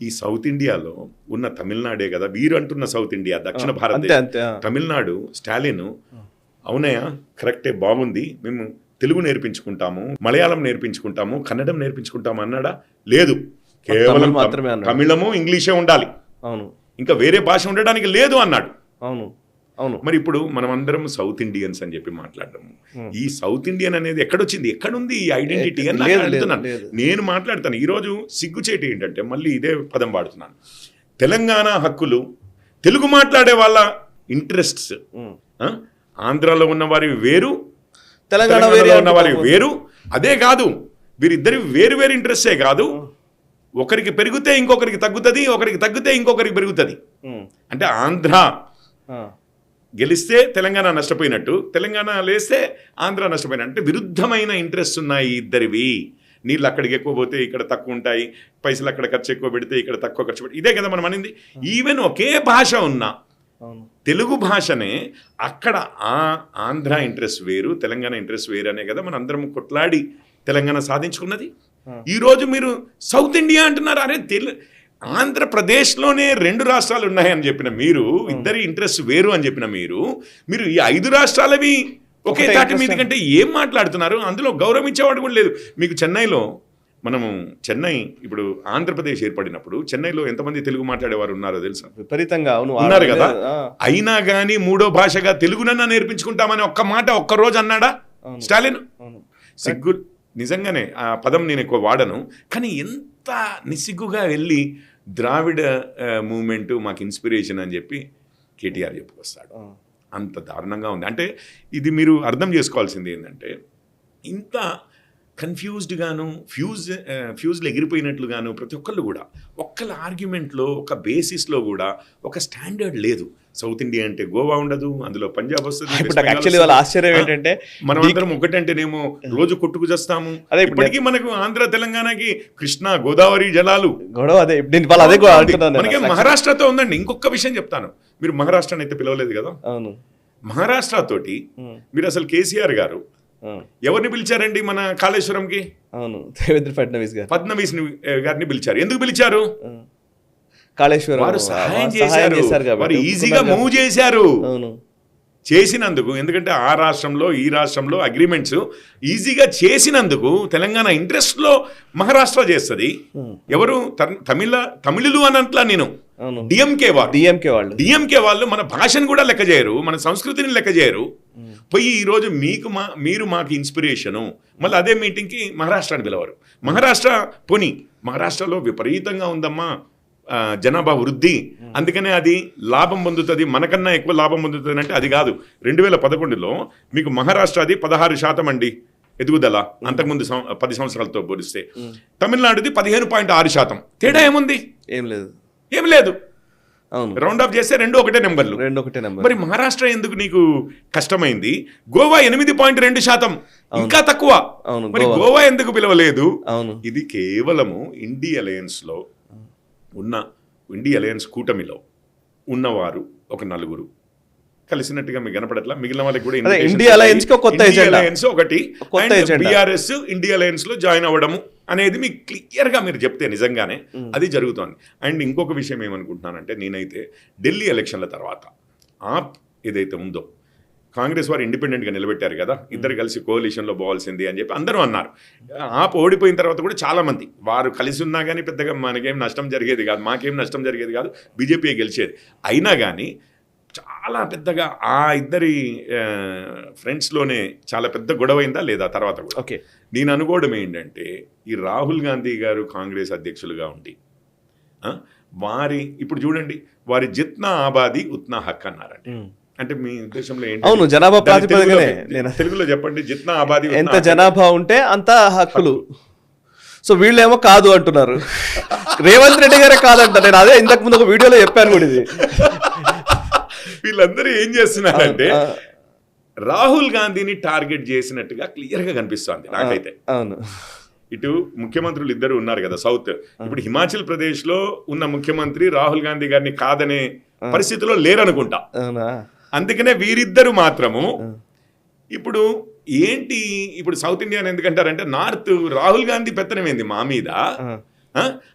ఈ సౌత్ ఇండియాలో ఉన్న తమిళనాడే కదా వీరు అంటున్న సౌత్ ఇండియా, దక్షిణ భారతదేశం, తమిళనాడు స్టాలిన్ అవునయా కరెక్టే బాగుంది, మేము తెలుగు నేర్పించుకుంటాము, మలయాళం నేర్పించుకుంటాము, కన్నడం నేర్పించుకుంటాము అన్నాడా? లేదు, కేవలం తమిళము ఇంగ్లీషే ఉండాలి, అవును, ఇంకా వేరే భాష ఉండడానికి లేదు అన్నాడు. అవును, అవును. మరి ఇప్పుడు మనం అందరం సౌత్ ఇండియన్స్ అని చెప్పి మాట్లాడము. ఈ సౌత్ ఇండియన్ అనేది ఎక్కడొచ్చింది, ఎక్కడుంది ఈ ఐడెంటిటీ అని నాకు అడుగుతున్నాను. నేను మాట్లాడతాను. ఈరోజు సిగ్గుచేటి ఏంటంటే మళ్ళీ ఇదే పదం వాడుతున్నాను. తెలంగాణ హక్కులు, తెలుగు మాట్లాడే వాళ్ళ ఇంట్రెస్ట్స్, ఆంధ్రాలో ఉన్న వారి వేరు, తెలంగాణలో ఉన్న వారి వేరు. అదే కాదు, వీరిద్దరి వేరు వేరు ఇంట్రెస్టే కాదు, ఒకరికి పెరిగితే ఇంకొకరికి తగ్గుతుంది, ఒకరికి తగ్గితే ఇంకొకరికి పెరుగుతుంది. అంటే ఆంధ్ర గెలిస్తే తెలంగాణ నష్టపోయినట్టు, తెలంగాణ లేస్తే ఆంధ్ర నష్టపోయినట్టు. అంటే విరుద్ధమైన ఇంట్రెస్ట్ ఉన్నాయి ఇద్దరివి. నీళ్ళు అక్కడికి ఎక్కువ పోతే ఇక్కడ తక్కువ ఉంటాయి, పైసలు అక్కడ ఖర్చు ఎక్కువ పెడితే ఇక్కడ తక్కువ ఖర్చు పెడితే, ఇదే కదా మనం అనింది. ఈవెన్ ఒకే భాష ఉన్నా తెలుగు భాషనే అక్కడ ఆంధ్ర ఇంట్రెస్ట్ వేరు, తెలంగాణ ఇంట్రెస్ట్ వేరు అనే కదా మనం అందరం కొట్లాడి తెలంగాణ సాధించుకున్నది. ఈరోజు మీరు సౌత్ ఇండియా అంటున్నారు. అరే ఆంధ్రప్రదేశ్లోనే 2 రాష్ట్రాలు ఉన్నాయని చెప్పిన మీరు, ఇద్దరి ఇంట్రెస్ట్ వేరు అని చెప్పిన మీరు ఈ 5 రాష్ట్రాలవి ఒకే తాటి మీద కంటే ఏం మాట్లాడుతున్నారు? అందులో గౌరవించేవాడు కూడా లేదు. మీకు చెన్నైలో చెన్నై ఇప్పుడు ఆంధ్రప్రదేశ్ ఏర్పడినప్పుడు చెన్నైలో ఎంతమంది తెలుగు మాట్లాడేవారు ఉన్నారో తెలుసా? విపరీతంగా ఉన్నారు కదా. అయినా కానీ 3వ భాషగా తెలుగునన్నా నేర్పించుకుంటామని ఒక్క మాట ఒక్కరోజు అన్నాడా స్టాలిన్? సిగ్గు. నిజంగానే ఆ పదం నేను ఎక్కువ వాడను, కానీ ఎంత నిస్సిగ్గుగా వెళ్ళి ద్రావిడ మూమెంట్ మాకు ఇన్స్పిరేషన్ అని చెప్పి కేటీఆర్ చెప్పుకొస్తాడు. అంత దారుణంగా ఉంది. అంటే ఇది మీరు అర్థం చేసుకోవాల్సింది ఏంటంటే, ఇంత కన్ఫ్యూజ్డ్గాను ఫ్యూజ్లు ఎగిరిపోయినట్లుగాను ప్రతి ఒక్కళ్ళు కూడా ఒక్కళ్ళ ఆర్గ్యుమెంట్లో ఒక బేసిస్లో కూడా ఒక స్టాండర్డ్ లేదు. సౌత్ ఇండియా అంటే గోవా ఉండదు, అందులో పంజాబ్ వస్తుంది. ఆశ్చర్యం ఏంటంటే మనం అందరం ఒకటంటేనేమో రోజు కొట్టుకు చేస్తాము. ఇప్పటికీ మనకు ఆంధ్ర తెలంగాణకి కృష్ణా గోదావరి జలాలు మనకి మహారాష్ట్రతో ఉందండి. ఇంకొక విషయం చెప్తాను, మీరు మహారాష్ట్రని అయితే పిలవలేదు కదా. మహారాష్ట్ర తోటి మీరు అసలు కేసీఆర్ గారు ఎవరిని పిలిచారండి మన కాళేశ్వరంకి? అవును, దేవేంద్ర ఫడ్నవీస్ గారిని పిలిచారు. ఎందుకు పిలిచారు? కాళేశ్వరం వారు సహాయం చేశారు, వారు ఈజీగా మూవ్ చేశారు. చేసినందుకు, ఎందుకంటే ఆ రాష్ట్రంలో ఈ రాష్ట్రంలో అగ్రిమెంట్స్ ఈజీగా తెలంగాణ ఇంట్రెస్ట్లో మహారాష్ట్ర చేస్తుంది. ఎవరు తమిళులు అనంట్లా నేను డిఎంకే వాళ్ళు మన భాషను కూడా లెక్క చేయరు, మన సంస్కృతిని లెక్క చేయరు. పోయి ఈరోజు మీరు మాకు ఇన్స్పిరేషను, మళ్ళీ అదే మీటింగ్కి మహారాష్ట్రాన్ని పిలవరు. మహారాష్ట్రలో విపరీతంగా ఉందమ్మా జనాభా వృద్ధి, అందుకనే అది లాభం పొందుతుంది, మనకన్నా ఎక్కువ లాభం పొందుతుంది అంటే అది కాదు. 2011లో మీకు మహారాష్ట్రది 16% అండి ఎదుగుదల, అంతకుముందు 10 సంవత్సరాలతో పోలిస్తే. తమిళనాడుది 15.6%. తేడా ఏముంది? ఏం లేదు. రౌండ్ ఆఫ్ చేస్తే 2 ఒకటే నెంబర్లు. మరి మహారాష్ట్ర ఎందుకు నీకు కష్టమైంది? గోవా 8.2%, ఇంకా తక్కువ. మరి గోవా ఎందుకు పిలవలేదు? ఇది కేవలము ఇండియా అలయన్స్ కూటమిలో ఉన్నవారు ఒక 4 కలిసినట్టుగా మీకు కనపడట్లా. మిగిలిన వాళ్ళకి కూడా ఇండియా అలయన్స్ ఒకటి, బీఆర్ఎస్ ఇండియా అలయన్స్ లో జాయిన్ అవ్వడము అనేది మీకు క్లియర్గా మీరు చెప్తే నిజంగానే అది జరుగుతోంది. అండ్ ఇంకొక విషయం ఏమనుకుంటున్నానంటే, నేనైతే ఢిల్లీ ఎలక్షన్ల తర్వాత ఆప్ ఏదైతే ఉందో, కాంగ్రెస్ వారు ఇండిపెండెంట్గా నిలబెట్టారు కదా, ఇద్దరు కలిసి కోalitionలో పోవాల్సింది అని చెప్పి అందరూ అన్నారు. ఆప్ ఓడిపోయిన తర్వాత కూడా చాలామంది వారు కలిసి ఉన్నా కానీ పెద్దగా మనకేం నష్టం జరిగేది కాదు, మాకేం నష్టం జరిగేది కాదు, బీజేపీ గెలిచేది. అయినా కానీ చాలా పెద్దగా ఆ ఇద్దరి ఫ్రెండ్స్లోనే చాలా పెద్ద గొడవ అయిందా లేదా తర్వాత కూడా. నేను అనుకోవడం ఏంటంటే, ఈ రాహుల్ గాంధీ గారు కాంగ్రెస్ అధ్యక్షులుగా ఉండి ఇప్పుడు చూడండి, వారి జిత్నా ఆబాదీ ఉత్నా హక్ అన్నారండి. అంటే మీ ఉద్దేశంలో ఏంటి? అవును, జనాభా ప్రాతిపదికనే. తెలుగులో చెప్పండి, జిత్నా ఆబాదీ ఎంత జనాభా ఉంటే అంత హక్కులు. సో వీళ్ళేమో కాదు అంటున్నారు. రేవంత్ రెడ్డి గారే కాదంట. నేను అదే ఇంతకు ముందు ఒక వీడియోలో చెప్పాను కూడా. ఇది వీళ్ళందరూ ఏం చేస్తున్నారంటే రాహుల్ గాంధీని టార్గెట్ చేసినట్టుగా క్లియర్గా కనిపిస్తోంది నాకైతే. ఇటు ముఖ్యమంత్రులు ఇద్దరు ఉన్నారు కదా సౌత్. ఇప్పుడు హిమాచల్ ప్రదేశ్ లో ఉన్న ముఖ్యమంత్రి రాహుల్ గాంధీ గారిని కాదనే పరిస్థితిలో లేరనుకుంటా. అందుకనే వీరిద్దరు మాత్రము ఇప్పుడు ఏంటి, ఇప్పుడు సౌత్ ఇండియా ఎందుకంటారంటే, నార్త్ రాహుల్ గాంధీ పెత్తనమైంది మా మీద.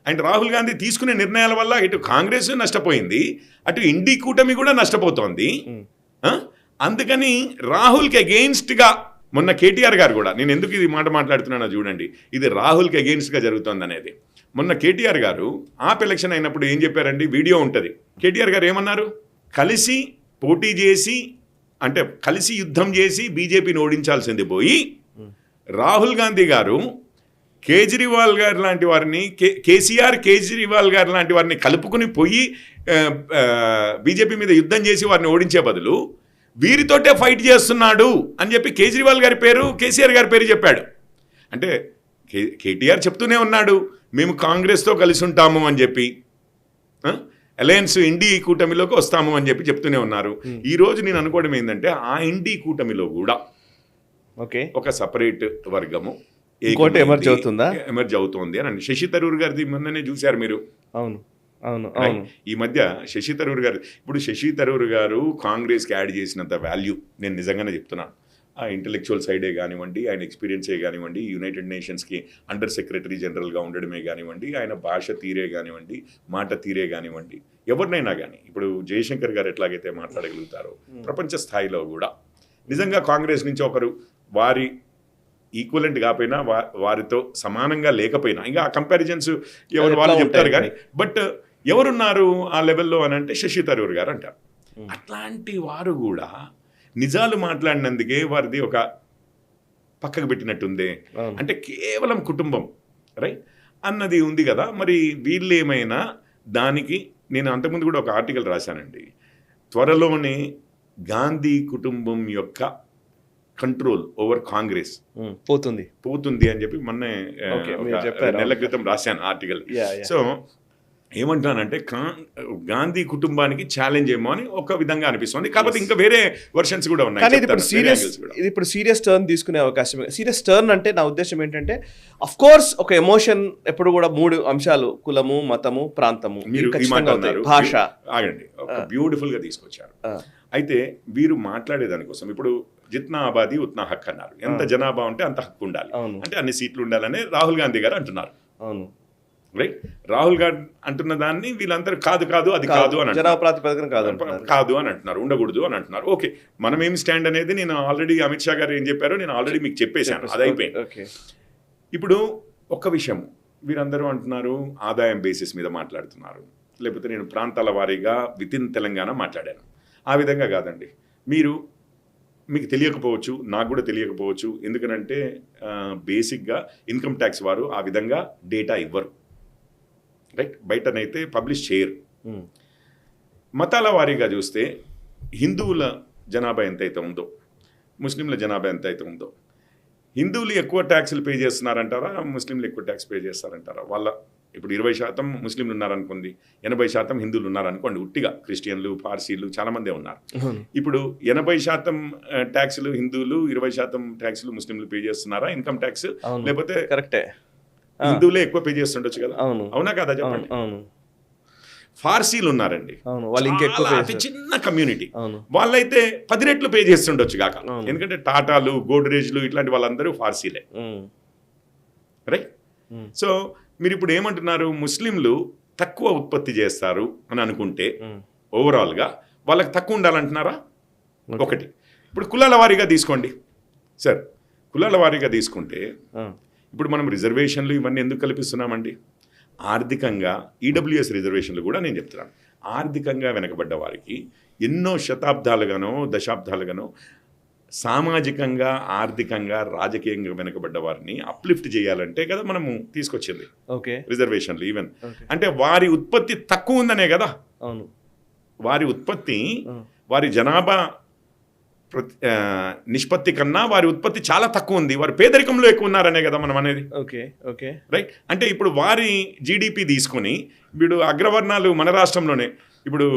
అండ్ రాహుల్ గాంధీ తీసుకునే నిర్ణయాల వల్ల ఇటు కాంగ్రెస్ నష్టపోయింది, అటు ఇండి కూటమి కూడా నష్టపోతోంది. అందుకని రాహుల్కి అగెయిన్స్ట్గా మొన్న కేటీఆర్ గారు కూడా, నేను ఎందుకు ఇది మాట మాట్లాడుతున్నానో చూడండి, ఇది రాహుల్కి అగెయిన్స్ట్గా జరుగుతుంది అనేది. మొన్న కేటీఆర్ గారు ఆప్ ఎలక్షన్ అయినప్పుడు ఏం చెప్పారండి, వీడియో ఉంటుంది. కేటీఆర్ గారు ఏమన్నారు, కలిసి పోటీ చేసి అంటే కలిసి యుద్ధం చేసి బీజేపీని ఓడించాల్సింది పోయి రాహుల్ గాంధీ గారు కేజ్రీవాల్ గారు లాంటి వారిని కేజ్రీవాల్ గారు లాంటి వారిని కలుపుకుని పోయి బీజేపీ మీద యుద్ధం చేసి వారిని ఓడించే బదులు వీరితోటే ఫైట్ చేస్తున్నాడు అని చెప్పి కేజ్రీవాల్ గారి పేరు కేసీఆర్ గారి పేరు చెప్పాడు. అంటే కేటీఆర్ చెప్తూనే ఉన్నాడు మేము కాంగ్రెస్తో కలిసి ఉంటాము అని చెప్పి, అలయన్స్ ఇండి కూటమిలోకి వస్తాము అని చెప్పి చెప్తూనే ఉన్నారు. ఈరోజు నేను అనుకోవడం ఏంటంటే ఆ ఇండి కూటమిలో కూడా ఒక సపరేట్ వర్గము ఎమర్జ్ అవుతుందా, ఎమర్జ్ అవుతోంది అని శశి తరూర్ గారిది మొన్ననే చూశారు మీరు. అవును అవును ఈ మధ్య శశి తరూర్ గారు, ఇప్పుడు శశి తరూర్ గారు కాంగ్రెస్కి యాడ్ చేసినంత వాల్యూ నేను నిజంగానే చెప్తున్నాను. ఆ ఇంటలెక్చువల్ సైడే కానివ్వండి, ఆయన ఎక్స్పీరియన్సే కానివ్వండి, యునైటెడ్ నేషన్స్కి అండర్ సెక్రటరీ జనరల్గా ఉండడమే కానివ్వండి, ఆయన భాష తీరే కానివ్వండి, మాట తీరే కానివ్వండి, ఎవరినైనా కానీ ఇప్పుడు జయశంకర్ గారు ఎట్లాగైతే మాట్లాడగలుగుతారో ప్రపంచ స్థాయిలో కూడా నిజంగా కాంగ్రెస్ నుంచి ఒకరు వారి ఈక్వలెంట్ కాకపోయినా వారితో సమానంగా లేకపోయినా, ఇంకా ఆ కంపారిజన్స్ ఎవరు వాళ్ళు చెప్తారు కానీ, బట్ ఎవరున్నారు ఆ లెవెల్లో అని అంటే శశి తరూర్ గారు అంటారు. అట్లాంటి వారు కూడా నిజాలు మాట్లాడినందుకే వారిది ఒక పక్కకు పెట్టినట్టుందే, అంటే కేవలం కుటుంబం రైట్ అన్నది ఉంది కదా. మరి వీళ్ళు ఏమైనా దానికి, నేను అంతకుముందు కూడా ఒక ఆర్టికల్ రాశానండి, త్వరలోనే గాంధీ కుటుంబం యొక్క కంట్రోల్ ఓవర్ కాంగ్రెస్ పోతుంది అని చెప్పి మొన్నే నెల క్రితం రాశాను ఆర్టికల్. సో ఏమంటానంటే గాంధీ కుటుంబానికి ఛాలెంజ్ ఏమో అని ఒక విధంగా అనిపిస్తుంది. కాకపోతే ఇంకా వేరే వర్షన్స్ కూడా ఉన్నాయి. కానీ ఇది ఇప్పుడు సీరియస్ టర్న్ తీసుకునే అవకాశం. సీరియస్ టర్న్ అంటే నా ఉద్దేశం ఏంటంటే అఫ్ కోర్స్ ఒక ఎమోషన్ ఎప్పుడు కూడా 3 అంశాలు, కులము, మతము, ప్రాంతము, భాష. ఆగండి, బ్యూటిఫుల్ గా తీసుకొచ్చారు. అయితే వీరు మాట్లాడేదానికోసం ఇప్పుడు జిత్నా ఆబాదీ ఉత్నా హక్ అన్నారు. ఎంత జనాభా ఉంటే అంత హక్కు ఉండాలి, అంటే అన్ని సీట్లు ఉండాలని రాహుల్ గాంధీ గారు అంటున్నారు. రైట్, రాహుల్ గాంధీ అంటున్న దాన్ని వీళ్ళందరూ కాదు అది కాదు అని కాదు అని అంటున్నారు, ఉండకూడదు అని అంటున్నారు. ఓకే, మనం ఏం స్టాండ్ అనేది నేను ఆల్రెడీ అమిత్ షా గారు ఏం చెప్పారో నేను ఆల్రెడీ మీకు చెప్పేశాను, అది అయిపోయింది. ఇప్పుడు ఒక్క విషయం, వీరందరూ అంటున్నారు ఆదాయం బేసిస్ మీద మాట్లాడుతున్నారు, లేకపోతే నేను ప్రాంతాల వారీగా వితిన్ తెలంగాణ మాట్లాడాను. ఆ విధంగా కాదండి. మీకు తెలియకపోవచ్చు, నాకు కూడా తెలియకపోవచ్చు, ఎందుకనంటే బేసిక్గా ఇన్కమ్ ట్యాక్స్ వారు ఆ విధంగా డేటా ఇవ్వరు, రైట్, బయటనైతే పబ్లిష్ చేయరు. మతాల వారీగా చూస్తే హిందువుల జనాభా ఎంతైతే ఉందో, ముస్లింల జనాభా ఎంతైతే ఉందో, హిందువులు ఎక్కువ ట్యాక్సులు పే చేస్తున్నారంటారా, ముస్లింలు ఎక్కువ ట్యాక్స్ పే చేస్తారంటారా? వాళ్ళ ఇప్పుడు 20% ముస్లింలు ఉన్నారనుకోండి, 80% హిందువులు ఉన్నారనుకోండి, ఉట్టిగా క్రిస్టియన్లు, పార్సీలు చాలామందే ఉన్నారు. ఇప్పుడు 80% ట్యాక్సులు హిందువులు, 20% ట్యాక్సులు ముస్లింలు పే చేస్తున్నారా ఇన్కమ్ ట్యాక్స్? లేకపోతే కరెక్టే, హిందువులే ఎక్కువ పే చేస్తుండొచ్చు కదా, అవునా కదా చెప్పండి. ఫార్సీలు ఉన్నారండి, అతి చిన్న కమ్యూనిటీ, వాళ్ళైతే 10 రెట్లు పే చేస్తుండొచ్చు కాక, ఎందుకంటే టాటాలు, గోడ్రేజ్లు ఇట్లాంటి వాళ్ళందరూ ఫార్సీలే, రైట్. సో మీరు ఇప్పుడు ఏమంటున్నారు, ముస్లింలు తక్కువ ఉత్పత్తి చేస్తారు అని అనుకుంటే ఓవరాల్గా వాళ్ళకి తక్కువ ఉండాలంటున్నారా? ఒకటి. ఇప్పుడు కులాల వారీగా తీసుకోండి సార్, కులాల వారీగా తీసుకుంటే ఇప్పుడు మనం రిజర్వేషన్లు ఇవన్నీ ఎందుకు కల్పిస్తున్నామండి? ఆర్థికంగా ఈడబ్ల్యూఎస్ రిజర్వేషన్లు కూడా నేను చెప్తున్నాను, ఆర్థికంగా వెనకబడ్డ వారికి ఎన్నో శతాబ్దాలుగానో దశాబ్దాలుగానో సామాజికంగా, ఆర్థికంగా, రాజకీయంగా వెనకబడ్డ వారిని అప్లిఫ్ట్ చేయాలంటే కదా మనము తీసుకొచ్చింది రిజర్వేషన్లు. ఈవెన్ అంటే వారి ఉత్పత్తి తక్కువ ఉందనే కదా, వారి ఉత్పత్తి వారి జనాభా నిష్పత్తి కన్నా వారి ఉత్పత్తి చాలా తక్కువ ఉంది, వారి పేదరికంలో ఎక్కువ ఉన్నారనే కదా మనం అనేది. రైట్, అంటే ఇప్పుడు వారి జీడిపి తీసుకొని ఇప్పుడు అగ్రవర్ణాలు మన రాష్ట్రంలోనే ఇప్పుడు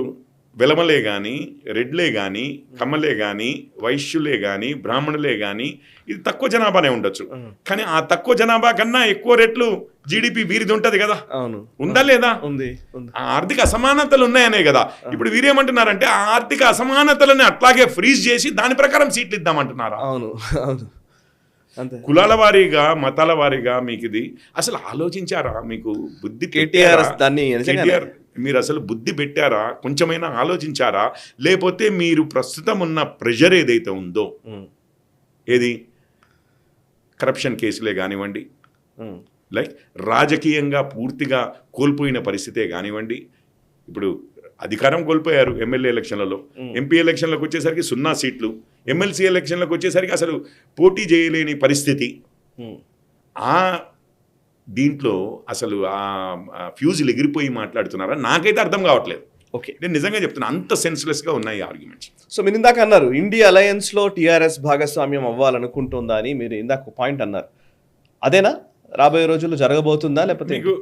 వెలమలే కానీ, రెడ్లే కానీ, కమ్మలే కానీ, వైశ్యులే కానీ, బ్రాహ్మణులే కానీ, ఇది తక్కువ జనాభానే ఉండొచ్చు, కానీ ఆ తక్కువ జనాభా కన్నా ఎక్కువ రెట్లు జీడిపి వీరిది ఉంటది కదా, ఉందా లేదా? ఆర్థిక అసమానతలు ఉన్నాయనే కదా. ఇప్పుడు వీరేమంటున్నారంటే ఆ ఆర్థిక అసమానతలని అట్లాగే ఫ్రీజ్ చేసి దాని ప్రకారం సీట్లు ఇద్దామంటున్నారా? కులాల వారీగా, మతాల వారీగా మీకు ఇది అసలు ఆలోచించారా? మీకు బుద్ధి కేటీఆర్ మీరు అసలు బుద్ధి పెట్టారా? కొంచెమైనా ఆలోచించారా? లేకపోతే మీరు ప్రస్తుతం ఉన్న ప్రెషర్ ఏదైతే ఉందో, ఏది కరప్షన్ కేసులే కానివ్వండి, లైక్ రాజకీయంగా పూర్తిగా కోల్పోయిన పరిస్థితే కానివ్వండి, ఇప్పుడు అధికారం కోల్పోయారు ఎమ్మెల్యే ఎలక్షన్లలో. ఎంపీ ఎలక్షన్లకు వచ్చేసరికి 0 సీట్లు, ఎమ్మెల్సీ ఎలక్షన్లకు వచ్చేసరికి అసలు పోటీ చేయలేని పరిస్థితి. ఆ దీంట్లో అసలు ఆ ఫ్యూజులు ఎగిరిపోయి మాట్లాడుతున్నారా నాకైతే అర్థం కావట్లేదు. ఓకే, నేను నిజంగా చెప్తున్నా, అంత సెన్స్లెస్గా ఉన్నాయి ఆర్గ్యుమెంట్స్. సో మీరు ఇందాక అన్నారు ఇండియా అలయన్స్లో టీఆర్ఎస్ భాగస్వామ్యం అవ్వాలనుకుంటుందా అని, మీరు ఇందాక ఒక పాయింట్ అన్నారు, అదేనా రాబోయే రోజుల్లో జరగబోతుందా లేకపోతే? మీకు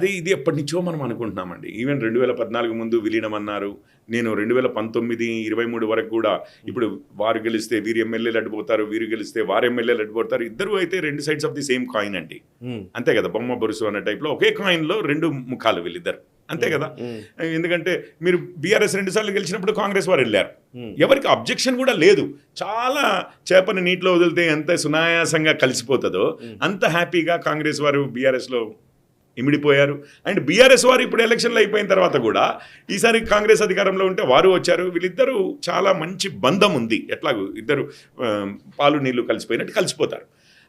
ఇది ఎప్పటి నుంచో మనం అనుకుంటున్నామండి. ఈవెన్ 2014 ముందు విలీనం అన్నారు. నేను 2019-23 వరకు కూడా ఇప్పుడు వారు గెలిస్తే వీరు ఎమ్మెల్యేలు అడ్డుపోతారు, వీరు గెలిస్తే వారు ఎమ్మెల్యేలు అడ్డుపోతారు. ఇద్దరు అయితే 2 sides of the same coin అండి, అంతే కదా. బొమ్మ బొరుసు అనే టైప్లో ఒకే కాయిన్లో 2 ముఖాలు వీళ్ళిద్దరు, అంతే కదా. ఎందుకంటే మీరు బీఆర్ఎస్ 2 సార్లు గెలిచినప్పుడు కాంగ్రెస్ వారు వెళ్ళారు, ఎవరికి అబ్జెక్షన్ కూడా లేదు. చాలా చేపని నీటిలో వదిలితే ఎంత సునాయాసంగా కలిసిపోతుందో అంత హ్యాపీగా కాంగ్రెస్ వారు బీఆర్ఎస్లో ఇమిడిపోయారు. అండ్ బీఆర్ఎస్ వారు ఇప్పుడు ఎలక్షన్లు అయిపోయిన తర్వాత కూడా ఈసారి కాంగ్రెస్ అధికారంలో ఉంటే వారు వచ్చారు. వీళ్ళిద్దరూ చాలా మంచి బంధం ఉంది, ఎట్లాగూ ఇద్దరు పాలు నీళ్లు కలిసిపోయినట్టు కలిసిపోతారు.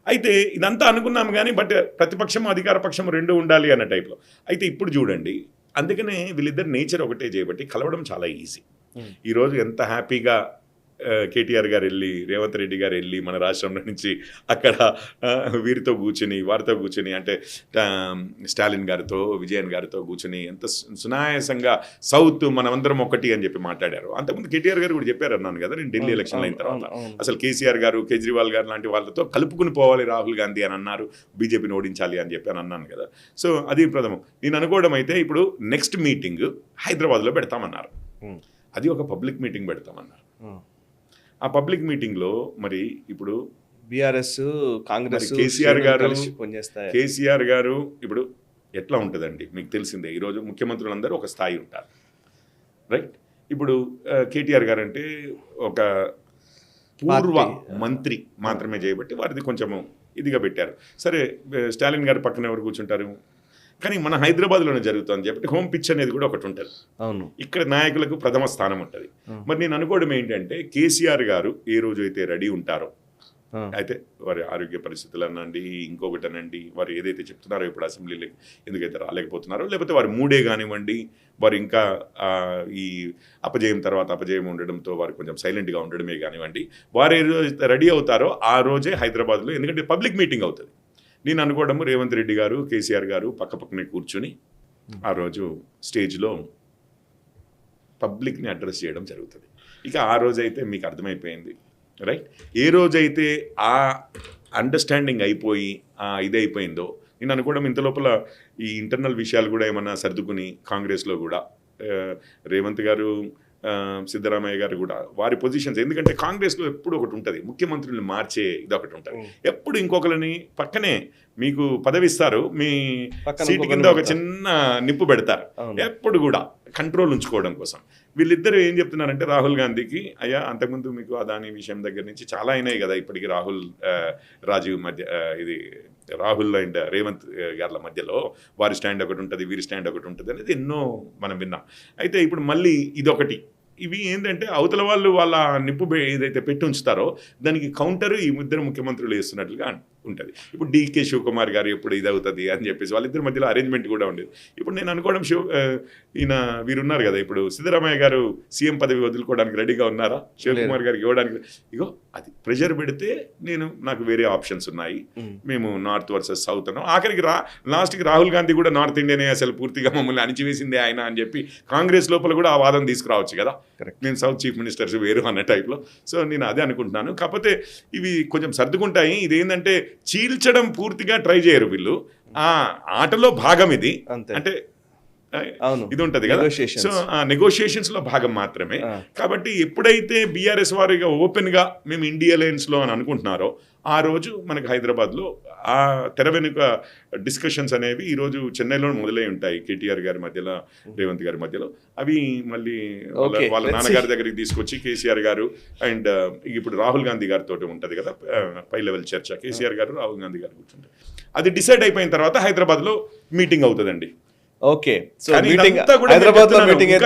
అయితే ఇదంతా అనుకున్నాము కానీ బట్ ప్రతిపక్షం అధికార పక్షం 2 ఉండాలి అన్న టైప్లో. అయితే ఇప్పుడు చూడండి, అందుకనే వీళ్ళిద్దరు నేచర్ ఒకటే చేయబట్టి కలవడం చాలా ఈజీ. ఈరోజు ఎంత హ్యాపీగా కేటీఆర్ గారు వెళ్ళి, రేవంత్ రెడ్డి గారు వెళ్ళి మన రాష్ట్రంలో నుంచి అక్కడ వీరితో కూర్చుని వారితో కూర్చుని, అంటే స్టాలిన్ గారితో విజయన్ గారితో కూర్చుని ఎంత సునాయాసంగా సౌత్ మనమందరం ఒకటి అని చెప్పి మాట్లాడారు. అంతకుముందు కేటీఆర్ గారు కూడా చెప్పారు అన్నాను కదా నేను ఢిల్లీ ఎలక్షన్లు అయిన తర్వాత, అసలు కేసీఆర్ గారు కేజ్రీవాల్ గారు లాంటి వాళ్ళతో కలుపుకుని పోవాలి రాహుల్ గాంధీ అని అన్నారు, బీజేపీని ఓడించాలి అని చెప్పి అని అన్నాను కదా. సో అది ప్రథమం. నేను అనుకోవడం అయితే ఇప్పుడు నెక్స్ట్ మీటింగ్ హైదరాబాద్లో పెడతామన్నారు, అది ఒక పబ్లిక్ మీటింగ్ పెడతామన్నారు. ఆ పబ్లిక్ మీటింగ్లో మరి ఇప్పుడు బీఆర్ఎస్ కాంగ్రెస్ కేసీఆర్ గారు ఇప్పుడు ఎట్లా ఉంటుందండి మీకు తెలిసిందే. ఈరోజు ముఖ్యమంత్రులందరూ ఒక స్థాయి ఉంటారు, రైట్. ఇప్పుడు కేటీఆర్ గారు అంటే ఒక పూర్వ మంత్రి మాత్రమే చేయబట్టి వారిది కొంచెము ఇదిగా పెట్టారు. సరే, స్టాలిన్ గారు పక్కన ఎవరు కూర్చుంటారు, కానీ మన హైదరాబాద్లోనే జరుగుతుంది కాబట్టి హోమ్ పిచ్ అనేది కూడా ఒకటి ఉంటుంది. అవును, ఇక్కడ నాయకులకు ప్రథమ స్థానం ఉంటుంది. మరి నేను అనుకోవడం ఏంటంటే కేసీఆర్ గారు ఏ రోజు అయితే రెడీ ఉంటారో, అయితే వారి ఆరోగ్య పరిస్థితులు అనండి, ఇంకొకటి అనండి, వారు ఏదైతే చెప్తున్నారో ఇప్పుడు అసెంబ్లీలోకి ఎందుకైతే రాలేకపోతున్నారో, లేకపోతే వారి మూడే కానివ్వండి, వారు ఇంకా ఈ అపజయం తర్వాత అపజయం ఉండడంతో వారు కొంచెం సైలెంట్గా ఉండడమే కానివ్వండి, వారు ఏ రోజు రెడీ అవుతారో ఆ రోజే హైదరాబాద్లో, ఎందుకంటే పబ్లిక్ మీటింగ్ అవుతుంది. నేను అనుకోవడము రేవంత్ రెడ్డి గారు కేసీఆర్ గారు పక్కనే కూర్చొని ఆ రోజు స్టేజ్లో పబ్లిక్ని అడ్రస్ చేయడం జరుగుతుంది. ఇక ఆ రోజైతే మీకు అర్థమైపోయింది, రైట్. ఏ రోజైతే ఆ అండర్స్టాండింగ్ అయిపోయి ఇదైపోయిందో, నేను అనుకోవడం ఇంత లోపల ఈ ఇంటర్నల్ విషయాలు కూడా ఏమన్నా సర్దుకుని కాంగ్రెస్లో కూడా రేవంత్ గారు సిద్ధరామయ్య గారు కూడా వారి పొజిషన్స్, ఎందుకంటే కాంగ్రెస్లో ఎప్పుడు ఒకటి ఉంటుంది, ముఖ్యమంత్రులను మార్చే ఇది ఒకటి ఉంటుంది. ఎప్పుడు ఇంకొకరిని పక్కనే మీకు పదవిస్తారు, మీ సీటు కింద ఒక చిన్న నిప్పు పెడతారు, ఎప్పుడు కూడా కంట్రోల్ ఉంచుకోవడం కోసం. వీళ్ళిద్దరూ ఏం చెప్తున్నారంటే రాహుల్ గాంధీకి, అయ్యా అంతకుముందు మీకు అదాని విషయం దగ్గర నుంచి చాలా అయినాయి కదా, ఇప్పటికీ రాజీవ్ మధ్య ఇది రాహుల్ అండ్ రేవంత్ గార్ల మధ్యలో వారి స్టాండ్ ఒకటి ఉంటుంది, వీరి స్టాండ్ ఒకటి ఉంటుంది అనేది ఎన్నో మనం విన్నాం. అయితే ఇప్పుడు మళ్ళీ ఇదొకటి, ఇవి ఏంటంటే అవతల వాళ్ళు వాళ్ళ నిప్పు ఏదైతే పెట్టి ఉంచుతారో దానికి కౌంటర్ ఈ ఇద్దరు ముఖ్యమంత్రులు వేస్తున్నట్లుగా ఉంటుంది. ఇప్పుడు డీకే శివకుమార్ గారు ఎప్పుడు ఇది అవుతుంది అని చెప్పేసి వాళ్ళిద్దరి మధ్యలో అరేంజ్మెంట్ కూడా ఉండేది. ఇప్పుడు నేను అనుకోవడం ఈయన వీరున్నారు కదా, ఇప్పుడు సిద్ధరామయ్య గారు సీఎం పదవి వదులుకోవడానికి రెడీగా ఉన్నారా, శివకుమార్ గారికి ఇవ్వడానికి? ఇగో అది ప్రెషర్ పెడితే నాకు వేరే ఆప్షన్స్ ఉన్నాయి, మేము నార్త్ వర్సెస్ సౌత్ అన్నాం. ఆఖరికి లాస్ట్కి రాహుల్ గాంధీ కూడా నార్త్ ఇండియనే అసలు పూర్తిగా మమ్మల్ని అణిచివేసిందే ఆయన అని చెప్పి కాంగ్రెస్ లోపల కూడా ఆ వాదం తీసుకురావచ్చు కదా, నేను సౌత్ చీఫ్ మినిస్టర్స్ వేరు అన్న టైప్లో. సో నేను అదే అనుకుంటున్నాను. కాకపోతే ఇవి కొంచెం సర్దుకుంటాయి. ఇదేంటంటే చీల్చడం పూర్తిగా ట్రై చేయరు వీళ్ళు, ఆ ఆటలో భాగం ఇది. అంటే ఇది ఉంటుంది కదా, సో నెగోషియేషన్స్ లో భాగం మాత్రమే. కాబట్టి ఎప్పుడైతే బీఆర్ఎస్ వారిగా ఓపెన్ గా మేము ఇండియా అలయన్స్ లో అని అనుకుంటున్నారో ఆ రోజు మనకు హైదరాబాద్లో ఆ తెర వెనుక డిస్కషన్స్ అనేవి ఈరోజు చెన్నైలో మొదలై ఉంటాయి, కేటీఆర్ గారి మధ్యలో రేవంత్ గారి మధ్యలో. అవి మళ్ళీ వాళ్ళ నాన్నగారి దగ్గరికి తీసుకొచ్చి కేసీఆర్ గారు అండ్ ఇప్పుడు రాహుల్ గాంధీ గారితో ఉంటుంది కదా పై లెవెల్ చర్చ, కేసీఆర్ గారు రాహుల్ గాంధీ గారు కూర్చుంటారు. అది డిసైడ్ అయిపోయిన తర్వాత హైదరాబాద్లో మీటింగ్ అవుతుందండి. ఓకే, హైదరాబాద్ లో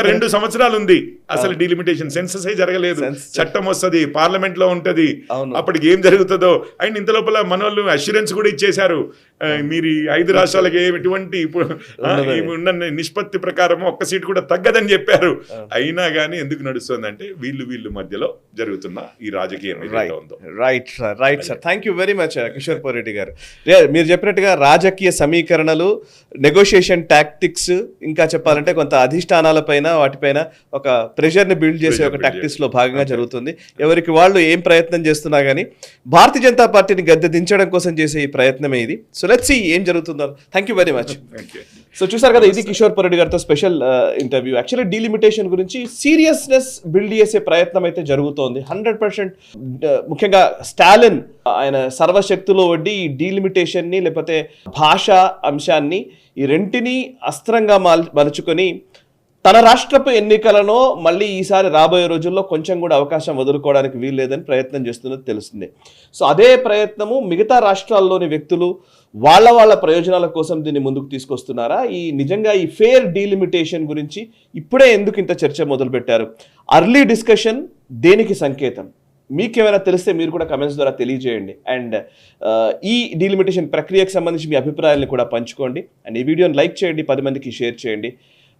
2 సంవత్సరాలు ఉంది, అసలు డిలిమిటేషన్ సెన్సస్ జరగలేదు, చట్టం వస్తుంది, పార్లమెంట్ లో ఉంటది, అప్పటికి ఏం జరుగుతుందో. అండ్ ఇంత లోపల మన వాళ్ళు అష్యూరెన్స్ కూడా ఇచ్చేశారు, మీరు ఈ 5 రాష్ట్రాలకి ఎటువంటి ఉన్న నిష్పత్తి ప్రకారం ఒక్క సీటు కూడా తగ్గదని చెప్పారు. అయినా కానీ ఎందుకు నడుస్తుందంటే వీళ్ళు మధ్యలో జరుగుతున్న ఈ రాజకీయం ఏదైతే ఉందో. Right sir thank you very much Kishore Poreddy గారు. మీరు చెప్పినట్టుగా రాజకీయ సమీకరణలు, నెగోషియేషన్ టాక్టిక్స్, ఇంకా చెప్పాలంటే కొంత అధిష్టానాలపైన వాటిపైన ఒక ప్రెషర్ని బిల్డ్ చేసే ఒక టాక్టిక్స్ లో భాగంగా జరుగుతుంది. ఎవరికి వాళ్ళు ఏం ప్రయత్నం చేస్తున్నా కానీ భారతీయ జనతా పార్టీని గద్దె దించడం కోసం చేసే ఈ ప్రయత్నమే ఇది. సో లెట్స్ సీ ఏం జరుగుతుందో. Thank you very much. So చూసారు కదా, ఇది కిషోర్ పోరెడ్డి గారితో స్పెషల్ ఇంటర్వ్యూ. యాక్చువల్లీ డీలిమిటేషన్ గురించి సీరియస్నెస్ బిల్డ్ చేసే ప్రయత్నం అయితే జరుగుతోంది 100%. ముఖ్యంగా స్టాలిన్ ఆయన సర్వశక్తులో వడ్డి ఈ డీలిమిటేషన్ ని లేకపోతే భాషా అంశాన్ని ఈ రెంటిని అస్త్రంగా మలుచుకొని తన రాష్ట్రపు ఎన్నికలను మళ్ళీ ఈసారి రాబోయే రోజుల్లో కొంచెం కూడా అవకాశం వదులుకోవడానికి వీలు లేదని ప్రయత్నం చేస్తున్నది తెలుస్తుంది. సో అదే ప్రయత్నము మిగతా రాష్ట్రాల్లోని వ్యక్తులు వాళ్ళ ప్రయోజనాల కోసం దీన్ని ముందుకు తీసుకొస్తున్నారా? నిజంగా ఈ ఫెయిర్ డీలిమిటేషన్ గురించి ఇప్పుడే ఎందుకు ఇంత చర్చ మొదలుపెట్టారు? అర్లీ డిస్కషన్ దేనికి సంకేతం? మీకేమైనా తెలిస్తే మీరు కూడా కమెంట్స్ ద్వారా తెలియజేయండి. అండ్ ఈ డీలిమిటేషన్ ప్రక్రియకు సంబంధించి మీ అభిప్రాయాలను కూడా పంచుకోండి. అండ్ ఈ వీడియోని లైక్ చేయండి, 10 మందికి షేర్ చేయండి.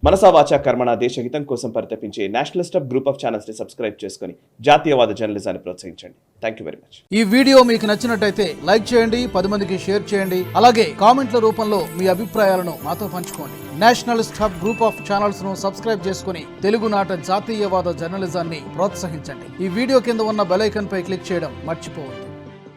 మనసా వాచా కర్మణ దేశహితం కోసం పరితపించే నేషనలిస్ట్ గ్రూప్ ఆఫ్ ఛానల్స్ని సబ్స్క్రైబ్ చేసుకొని జాతీయవాద జర్నలిజాన్ని ప్రోత్సహించండి. Thank you very much. ఈ వీడియో మీకు నచ్చినట్టయితే లైక్ చేయండి, 10 మందికి షేర్ చేయండి. అలాగే కామెంట్ల రూపంలో మీ అభిప్రాయాలను మాతో పంచుకోండి. Nationalist hub group of channels ను సబ్స్క్రైబ్ చేసుకుని తెలుగునాట జాతీయవాద జర్నలిజాన్ని ప్రోత్సహించండి. ఈ వీడియో కింద ఉన్న బెల్ ఐకాన్ పై క్లిక్ చేయడం మర్చిపోవద్దు.